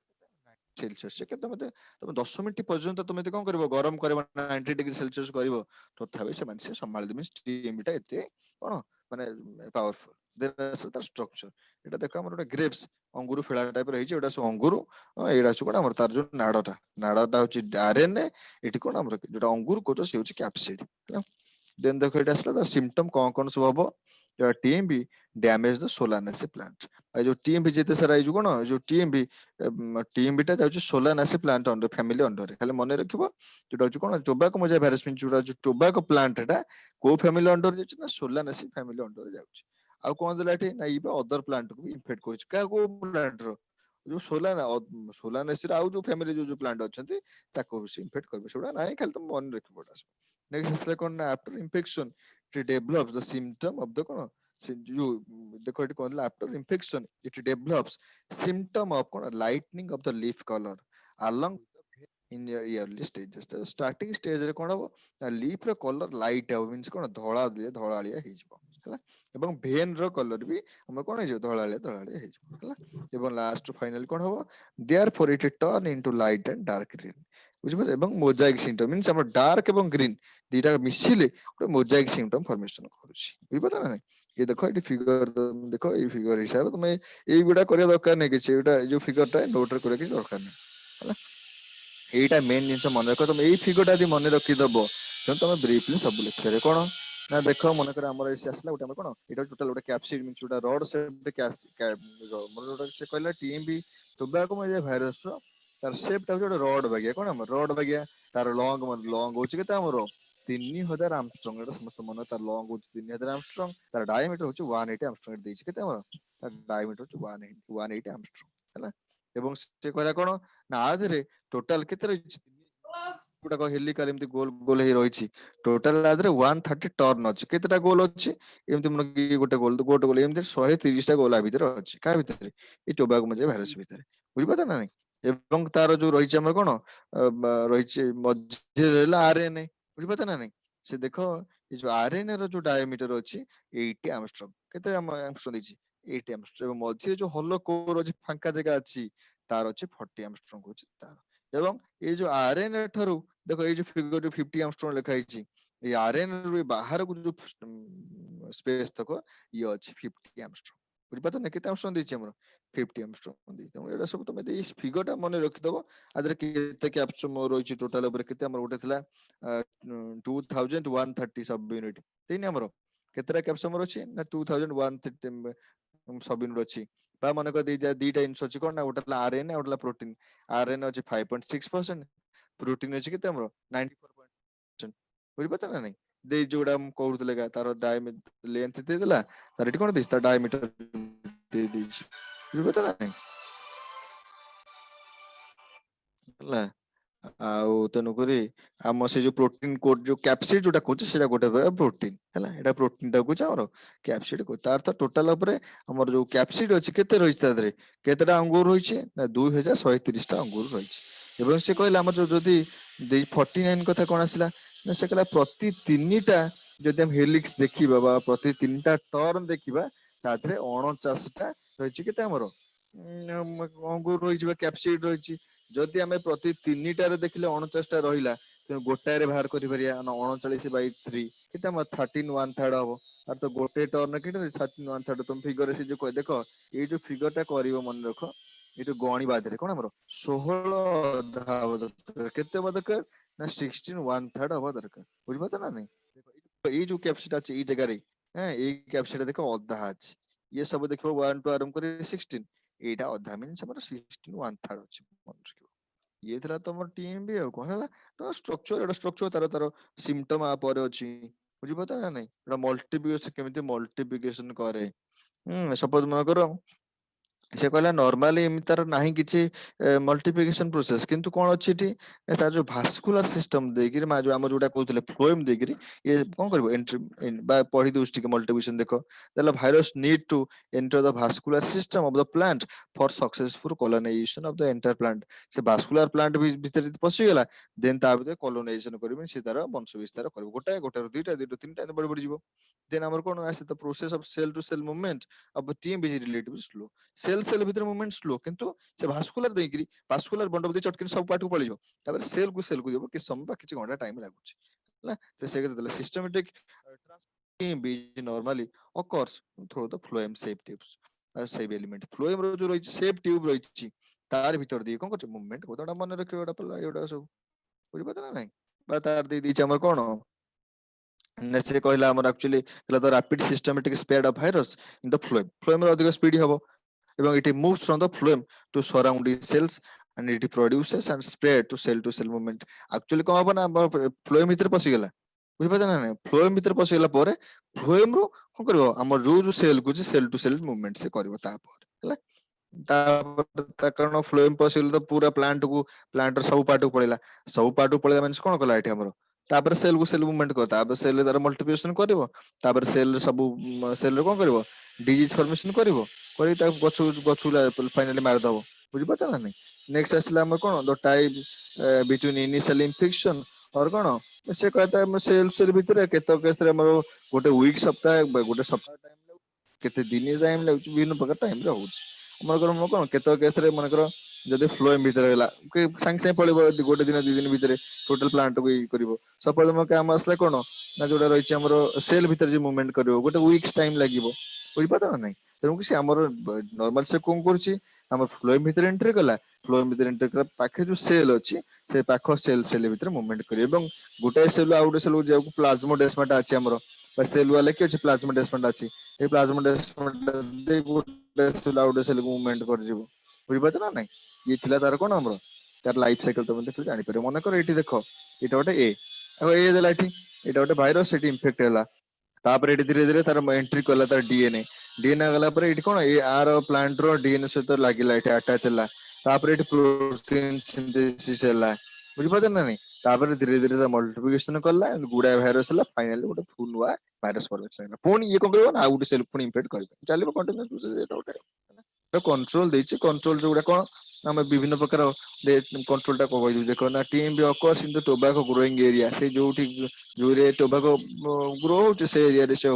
Celsius से केते मते तुम 10 मिनिट पर्यंत तुम कोन करबो गरम करबो 90 डिग्री सेल्सियस करबो तथापि से मानसे संभाली देबे स्टीम एते कोन माने पावरफुल देयर द स्ट्रक्चर एटा देखो हमर ओटा ग्रेप्स अंगूर फेळा टाइप रही छै एटा सो अंगूर एडा छु कोन हमर तार जो नाडा होची आरएनए एटी कोन हमर जोटा अंगूर को तो से होची कैप्सिड देन देखो एटा असला द सिम्पटम कोन सब हबो जो TMV damage the Solanaceae plant आ जो टीएमबी जेते सारा जो कोन जो टीएमबी ता जाउची Solanaceae plant under family under खाली मने रखिबो जोटा होची कोन टोबैको मोजाइक भाइरस मिन जोटा जो टोबैको प्लांट एटा को फैमिली अंडर जाउची ना सोलानेसी फैमिली अंडर जाउची आ कोन देला एठी ना इबे अदर प्लांट को भी इन्फेक्ट करछि का को प्लांट रो जो सोलानेसी रा जो फैमिली जो प्लांट अछंती ताको भी इन्फेक्ट करबे सेडा नाही खाली तुम मन रखिबो नेक्स्ट है कौन after infection it develops the symptom of the कौन you देखो it कौन after infection it develops symptom of कौन lightening of the leaf color along in your early stages the starting stage रे कौन हो leaf रे color light है means कौन धौलालिया हे जिवो हला एवं भेन रो कलर भी हम कौन हे धौलालिया हे जिवो हला एवं लास्ट फाइनल कौन हो therefore it turn into light and dark green बुझिबो एवं मोजाइक सिम्पटम मींस हम डार्क एवं ग्रीन दीटा मिसिले मोजाइक सिम्पटम फॉर्मेशन करूची बुझिबो ना ये देखो ये फिगर देखो ये फिगर हिसाब तुम ये गुड़ा करिया दरकार नहीं किछि एटा जो फिगरटा नोट रे करिया किछि दरकार नहीं ହେଲା एटा मेन जिनस मन रख तुम यही फिगरटा यदि मन रखिदब तो तुम ब्रीफली सब लिखिपारे कोन ना देख मन कर हमर एसी आसला उटा कोन एटा टोटल उटा कैप्सिड मींस उटा रॉड शेप मोर उटा से कहला टीएमबी टोबैको में भाइरस रो तार शेप टा उटा रॉड बागिया कोन हमर रॉड बागिया तार लॉन्ग होची केते हमर 3000 आर्मस्ट्रॉन्ग एटा समस्त मन तार लॉन्ग होची 3000 आर्मस्ट्रॉन्ग तार डायमीटर होची 180 आर्मस्ट्रॉन्ग देछि केते हमर तार डायमीटर होची 180 आर्मस्ट्रॉन्ग हैला एवं से कहला कोन ना आधरे टोटल केते रही गुटा को हेलिकल एमती गोल गोल हे रही टोटल आधरे 130 टर्न अछि केतेटा गोल अछि एमती मन की गोटे गोल एमती 130 टा गोल आ भीतर अछि का भीतर ए टोबाको मजे भाइरस भीतर बुझि पता ना नहीं एवं तार जो रही हमर कोन रही मध्य रहला आरएनए बुझि पता ना नहीं से देखो ये जो आरएनए रो जो डायमीटर अछि 80 एंगस्ट्रॉम केते एंगस्ट्रॉम दिछि 80 एंगस्ट्रॉम मध्य जो होलो कोर अछि फांका जगह अछि तार अछि 40 एंगस्ट्रॉम होछि तार एवं ये जो आरएनए ठरू देखो ये जो फिगर जो 50 एंगस्ट्रॉम लिखा हिची ये आरएनए रो बाहर को जो स्पेस तक ये अछि 50 एंगस्ट्रॉम बुझि पता ना केते एंगस्ट्रॉम दिछि हमर 50 एंगस्ट्रॉम दी त एटा सब तमे दे फिगरटा मन रखि दबो आदर केते कैप्सूल मोर होछि टोटल ऊपर केते हमर उठे थिला 2130 सब यूनिट तेनी हमर केतेटा कैप्सूल मोर अछि ना 2130 सब यूनिट अछि बा मन को दीटा इनस अछि कोन ना उठला आरएनए उठला प्रोटीन आरएनए अछि 5.6% प्रोटीन अछि केते हमर 94% बुझि पता ना नहीं दे जोडा हम कहउतले का तार डायमीटर लेंथ दे देला तार एटी कोन दिस तार डायमीटर दे दिछि बुझि पता ना नहीं ହେଲା ଆଉ ତେଣୁକରି ଆମ ସେ ଯୋଉ ପ୍ରୋଟିନ କୋड ଯୋଉ କ୍ୟାପସିଡ ଯୋଉଟା କହୁଛି ସେଇଟା ଗୋଟେ ପ୍ରୋଟିନ ହେଲା ଏଟା ପ୍ରୋଟିନ ଟା କହୁଛି ଆମର କ୍ୟାପସିଡ କହୁଛି ତାର ତ ଟୋଟାଲ ଉପରେ ଆମର ଯୋଉ କ୍ୟାପସିଡ ଅଛି କେତେ ରହିଛି ତା ଦେହରେ କେତେଟା ଅଙ୍ଗୁର ରହିଛି ନା 2130 ଟା ଅଙ୍ଗୁର ରହିଛି ଏବଂ ସେ କହିଲା ଆମର ଯୋଉ ଯଦି 49 କଥା କଣ ଆସିଲା ନା ସେ କହିଲା ପ୍ରତି ତିନିଟା ଯଦି ଆମେ ହେଲିକ୍ସ ଦେଖିବା ବା ପ୍ରତି ତିନିଟା ଟର୍ନ ଦେଖିବା ତା ଦେହରେ 49ଟା ରହିଛି କେତେ ଆମର ଅଙ୍ଗୁର ରହିଛି ବା କ୍ୟାପସିଡ ରହିଛି ଯଦି ଆମେ ପ୍ରତି ତିନିଟାରେ ଦେଖିଲେ 49ଟା ରହିଲା ତେଣୁ ଗୋଟାଏରେ ବାହାର କରିପାରିବା 39/3 କେତେ ଆମ 13 1/3 ହବ আর তো গোটে টর্ন কেটে 13 1/3 তুমি ফিগরে সে যে কই দেখো এই যে ফিগরটা করিব মনে রাখো এটু গণিবা ধরে কোন আমার 16 অধা হব দরকার কেতে হব দরকার না 16 1/3 হব দরকার বুঝবা তো না নাই এই যে ক্যাপসিটা আছে এই জায়গায় হ্যাঁ এই ক্যাপসিটা দেখো অধা আছে ये सब देखो 1 टू आरंभ करे 16 एटा अधा मींस हमर 16 1/3 अछि मन रखियो ये थला तमर टीएमबी आ कोन हला तो स्ट्रक्चर एटा स्ट्रक्चर तार तार सिम्पटम आ पर अछि बुझि पता ना नहीं एटा मल्टीप्लिकेशन केमिति मल्टीप्लिकेशन करे सपोज मन करो से कहला नॉर्मली एमि तार नाही किछि मल्टीप्लिकेशन प्रोसेस किंतु कोन अछि टी तार जो भास्कुलर सिस्टम देगिरि मा जो हम जोटा कहउतले फ्लोएम देगिरि ये कोन करबो एंट्री बा पढी दोस्टी के मल्टीप्लिकेशन देखो the virus need to enter the vascular system of the plant for successful colonization of the entire plant से vascular plant भीतर पसि गेला देन ता भीतर colonization करबे से तार वंश विस्तार करबो गोटा गोटा दुईटा दुईटा तीनटा बड़ बड़ जीवो देन हमर कोन आसे the process of cell to cell movement of a team is relatively slow cell cell भीतर मूवमेंट स्लो किंतु से भास्कुलर देगिरी भास्कुलर बंड बदी चटकिन सब पार्ट को पळियो तापर सेल को देबो कि समय बा किछि घंटा टाइम लागुछि हला तो से के सिस्टमैटिक ट्रांसपोर्ट बी normally occurs through the phloem shape tubes shape element phloem रो जो रही shape tube रही तार भीतर दी कोन करछ मूवमेंट कोतडा मन रखियो एटा पला एटा सब बुझि पता ना नहीं बा तार दे दी हमर कोन नेसे कहला हमर actually the rapid systematic spread of virus in the phloem रो अधिक स्पीड हबो এবং it moves from the phloem to surrounding cells and it produces and spread to cell movement actually कौन हबो ना फ्लोएम भीतर पसि गेला बुझि पता ना फ्लोएम भीतर पसि गेला परे फ्लोएम रो कोन करबो हमर जो सेल को सेल टू सेल मूवमेंट से करबो ता पर हैला ता कारण फ्लोएम पसि गेला तो पूरा प्लांट रो सब पार्ट को पळेला सब पार्ट को पळेला मींस कोन कला एठी हमर तापर सेल को सेल मूवमेंट कर तापर सेल तार मल्टीप्लिकेशन करबो तापर सेल सब सेल रो कोन करबो डिजीज फॉर्मेशन करबो करी ता गछु फाइनली मार दबो बुझि पता ना नहीं नेक्स्ट असला हमर कोन the type between initial infection और कोन से कहता है सेल भीतर केतो केस रे हमर गोटे वीक सप्ताह गोटे सप्ताह टाइम केते दिन टाइम लागु विभिन्न प्रकार टाइम रे होउछ हमर कोन केतो केस रे मन करो जदि फ्लोएम भीतर होला कि सांग से पळिबो गोटे दिन 2 दिन भीतर टोटल प्लांट को करिवो सपोज म काम आसला कोन ना जोडा रहिछि हमरो सेल भीतर जे मूवमेंट करिवो गोटे वीक्स टाइम लागिवो बुझि पता ना नहीं तेणु कि से हमरो नॉर्मल से कोन करछि हम फ्लोएम भीतर एंट्री कला फ्लोएम भीतर एंट्री कर पाखे जो सेल अछि से पाखो सेल भीतर मूवमेंट करिवो एवं गोटे सेल आउट सेल जे प्लाज्मोडेस्माटा अछि हमरो बा सेल वाला कि अछि प्लाज्मोडेस्माटा अछि ए प्लाज्मोडेस्माटा दे गोटे सेल आउट सेल मूवमेंट कर जिवो बुझि पता ना नहीं ये थिला तार कोन हमरो तार लाइफ साइकिल तुम देखि जानि पारे मन कर एठी देखो एटा गोटे ए अब ए देला एठी एटा गोटे भाइरस एठी इन्फेक्ट होला तापर एठी धीरे धीरे तार एंट्री कला तार डीएनए गला पर एठी कोन ए आर प्लांट रो डीएनए सहित लागिला एठी अटैच होला तापर एठी प्रोटीन सिंथेसिस होला बुझि पता ना नहीं तापर धीरे धीरे मल्टिप्लिकेशन कला गुडा भाइरस होला फाइनली गोटे फुल नुआ भाइरस फॉर्मेशन पुणी ये कोन करबो ना आउट सेल पुणी इन्फेक्ट करबो चलिबो कंटीन्यूअस एटा गोटे कंट्रोल देछि कंट्रोल जोडा कोन आम विभिन्न प्रकार कंट्रोल टा कहि देखो ना टीम बी occurs in the tobacco growing area से जोठी जो रे टोबैको ग्रो होचे से एरिया रे से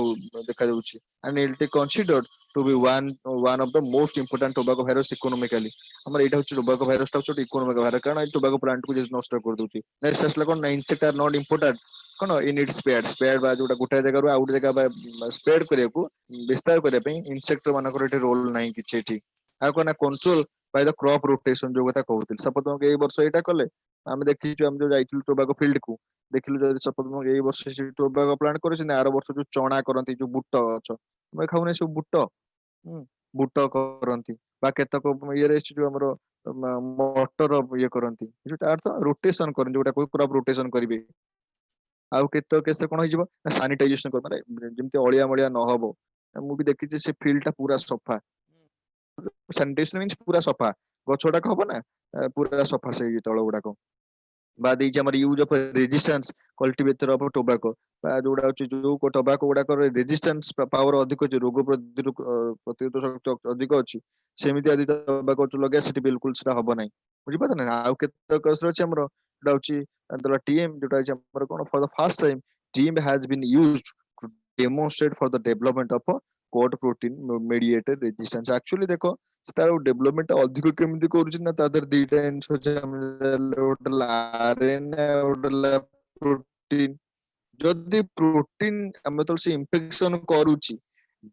देखा जाउची and it is considered to be one of the most important tobacco virus economically हमर एटा होची टोबैको वायरस टा होची इकोनॉमिक वायरस कारण टोबैको प्लांट को जे नष्ट कर दोची नेक्स्ट असला कोन इंसेक्ट आर नॉट इंपोर्टेंट कोन इन इट स्प्रेड बा जोटा गुटा जगह रो आउट जगह बा स्प्रेड करिया को विस्तार करिया पे इंसेक्ट मानकर एटे रोल नाही किछि एठी आ कोना control by the crop rotation जो कथा कहउतिल सपोज हम ए वर्ष एटा कले हम देखिछु हम जो जाइथिलु टोबैको फील्ड को देखिलु जो सपोज हम ए वर्ष से टोबैको प्लांट करे आर वर्ष जो चणा करंती जो बुट अछ हम खाउने सब बुट बुट करंती बा केतक ये रे जो हमरो मटर ये करंती जो तार तो रोटेशन करन जोटा कोई क्रॉप रोटेशन करिवे आउ केत केसे कोन होइजबो सैनिटाइजेशन कर माने जेमते अळिया मळिया न हबो मु भी देखिछि से फील्ड टा पूरा सफा सैनिटेशन मीन्स पूरा सफा गछोडा हबो ना पूरा सफा से तळ गुडाको बाद ई हमर use of resistance cultivator of tobacco बा जोडा अछि जो को टोबैको गुडा कर रेजिस्टेंस पावर अधिक अछि रोग प्रतिरोध शक्ति अधिक अछि सेमिति आदि टोबैको लगे सेठी बिल्कुल सेटा हबो नै बुझि पता ना आउ केत कसर अछि हमर जोडा अछि अंतला टीएम जोडा अछि हमर कोन for the first time team has been used to demonstrate for the development of coat protein mediated resistance actually देखो तार डेवलपमेंट अधिक केमिति करूछि ना तादर दुईटा जिनिस होचे आरएनए प्रोटीन जदि प्रोटीन हम तो से इन्फेक्शन करूछि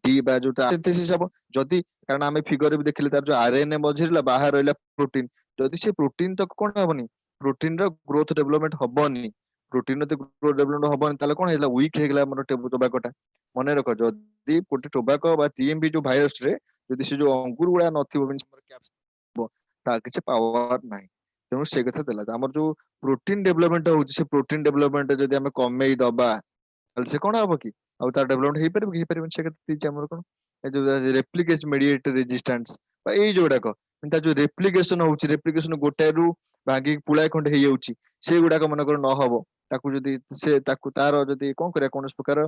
डी बा जोटा सिंथेसिस हबो जदि कारण आमे फिगर भी देखले तार जो आरएनए मझिरला बाहर रहला प्रोटीन जदि से प्रोटीन तक कोन हबनी प्रोटीन रो ग्रोथ डेवलपमेंट हबनी प्रोटीन तो ग्रोथ डेवलपमेंट हबनी ताले कोन हैला वीक हेगला हमर टोबैकोटा मने रखो जदि टोबैको बा टीएमबी जो वायरस रे जदि से जो अंकुर गुडा नथिबो मींस कैप्स ता किछ पावर नाही तेणु से कथा देला हमर जो प्रोटीन डेवलपमेंट होची से प्रोटीन डेवलपमेंट जदि हमें कमेई दबा से कोन हबो कि आ तार डेवलपमेंट हे परिबो से कथा तीच हमर कोन ए जो रेप्लिकेशन मेडिएटेड रेजिस्टेंस बा ए जोडा को ता जो रेप्लिकेशन गोटे रु भागी पुळाय खंड हे जाउची से गुडा को मन कर न हबो ताकू जदि से ताकू तार जदि कोन करे कोन प्रकार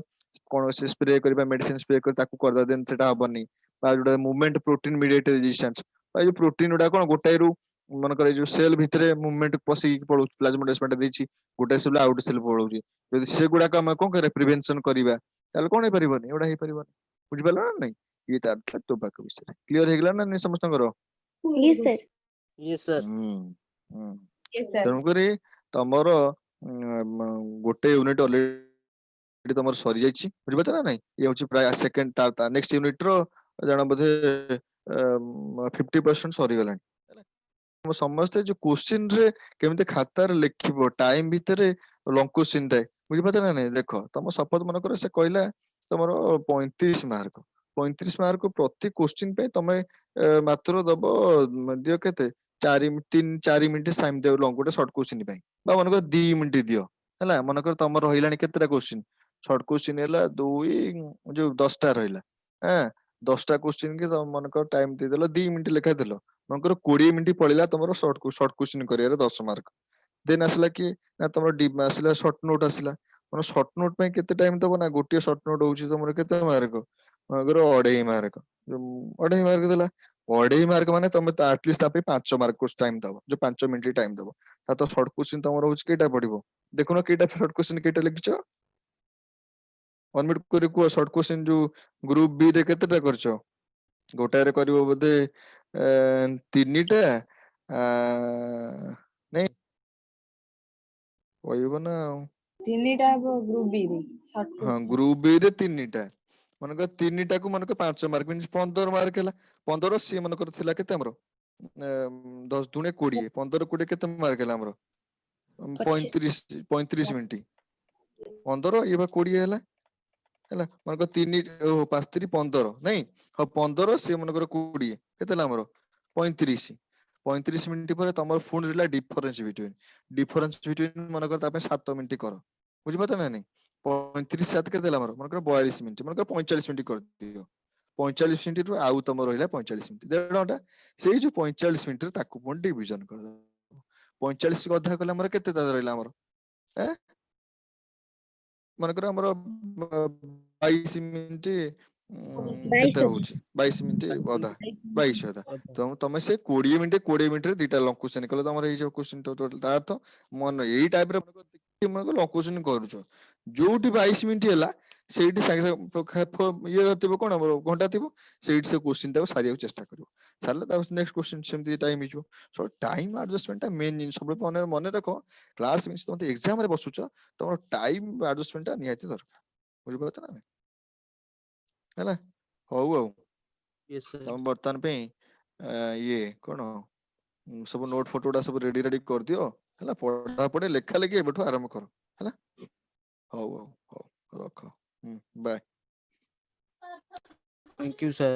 कोन से स्प्रे करबा मेडिसिन स्प्रे कर ताकू कर द देन सेटा हबनी बा जोडा मूवमेंट प्रोटीन मेडिएटेड रेजिस्टेंस बा जो प्रोटीन गुडा कोन गोटे रु मन करे जो सेल भितरे मूवमेंट पसी पळो प्लाज्मोडेस्माटा देछि गोटे सेल आउट सेल पळौछि जदि से गुडा का हम कोन करे प्रिवेंशन करबा ताले कोन हे परिबनी एडा हे परिबनी बुझि पालो ना नहीं ये तार टोबैको विषय क्लियर हे गेला ना नहीं समस्त करो yes sir yes sir yes sir तेणु करी तमर गोटे यूनिट ऑलरेडी तमर सरी जाइछि बुझि पाता ना नहीं ये होछि प्राय सेकंड तार नेक्स्ट यूनिट रो जणा बोधे 50% सरी गलानी समस्त जो क्वेश्चन रे केमिते खातार लिखिबो टाइम भितरे लॉन्ग क्वेश्चन थाए बुझि पाता ना नहीं देखो तम सपोज मन कर से कहला तमर 35 मार्क प्रति क्वेश्चन पे तमे मात्र दबो दियो केते 4 मिनिट टाइम देव लॉन्ग गोटे शॉर्ट क्वेश्चन पे बा मन कर 2 मिनिट दियो हला मन कर तमर रहिलानी केतेटा क्वेश्चन शॉर्ट क्वेश्चन हला 2 जो 10 टा रहिला हां 10 टा क्वेश्चन के तम मन कर टाइम दे देलो 2 मिनिट लेखा देलो मनकर 20 मिनिट पळिला तमरो शॉर्ट क्वेश्चन करियर 10 मार्क देन आसला कि ना तमरो डीप आसला शॉर्ट नोट आसला मन शॉर्ट नोट पे केते टाइम दबो ना गोटे शॉर्ट नोट होउची तमरो केते मार्क अगर 2.5 मार्क 2.5 मार्क देला 2.5 मार्क माने तमे एटलीस्ट तापे 5 मार्क को टाइम दबो जो 5 मिनिट टाइम दबो ता तो शॉर्ट क्वेश्चन तमरो होउची केटा पडिबो देखुनो केटा शॉर्ट क्वेश्चन केटा लिखिचो 1 मिनिट करी को शॉर्ट क्वेश्चन जो ग्रुप बी रे केतेटा करचो गोटारे करिवो बोधे 3टा नहीं कहब ना ତିନିଟା ହବ ଗ୍ରୁପ ବି ରେ short हाँ question। ग्रुप बी रे तीनटा मनकर तीनटा को मनकर 5 मार्क मींस 15 मार्क है 15 सी मनकर थिला केते हमरो 10 दुणे 20 15 20 केते मार्क है हमरो 35 35 मिनिट 15 ये बा 20 है मनकर 3 5 3 15 नहीं हाँ 15 सी मनकर 20 केते हमरो 35 35 मिनिट पर तमर फोन रिला डिफरेंस बिटवीन मनकर तापे 7 मिनिट कर बुझि पता ना नहीं 35 7 के देला मन कर 42 मिनिट मन कर 45 मिनिट कर दियो 45 मिनिट रु आउ तम रहिला 45 मिनिट डेढ़ घंटा सेई जो 45 मिनिट ताकू पुन डिवीजन कर दो 45 को अधा कले हमर केते ता रहिला हमर ए मन कर हमर 22 मिनिट केते 22 होची 22 मिनिट अधा 22 अधा तो तमे से 20 मिनिट रे दीटा लॉन्ग क्वेश्चन कले तमर एई जो क्वेश्चन टोटल ता अर्थ मन एई टाइप रे मन लॉन्ग क्वेश्चन करूछो जोटी 22 मिनिट हैला सेठी संगे ये थिबो कोन हमर घंटा थिबो सेठी से क्वेश्चन टाको सारिया चेष्टा करिवो सारले ता नेक्स्ट क्वेश्चन सेमती टाइम हिजो सो टाइम एडजस्टमेंट ता मेन इन सब मन रखो क्लास मींस तुम एग्जाम रे बसुचो तुम टाइम एडजस्टमेंट ता निहाती दरकार बुझि पात ना हैला हौ हौ यस सर तुम बर्तन पे ये कोन सब नोट फोटोडा सब रेडी कर दियो हैला पढ़ा पढ़े लेखा लेखी एबठो आरंभ करो हैला हौ हौ हौ रख बाय थैंक यू सर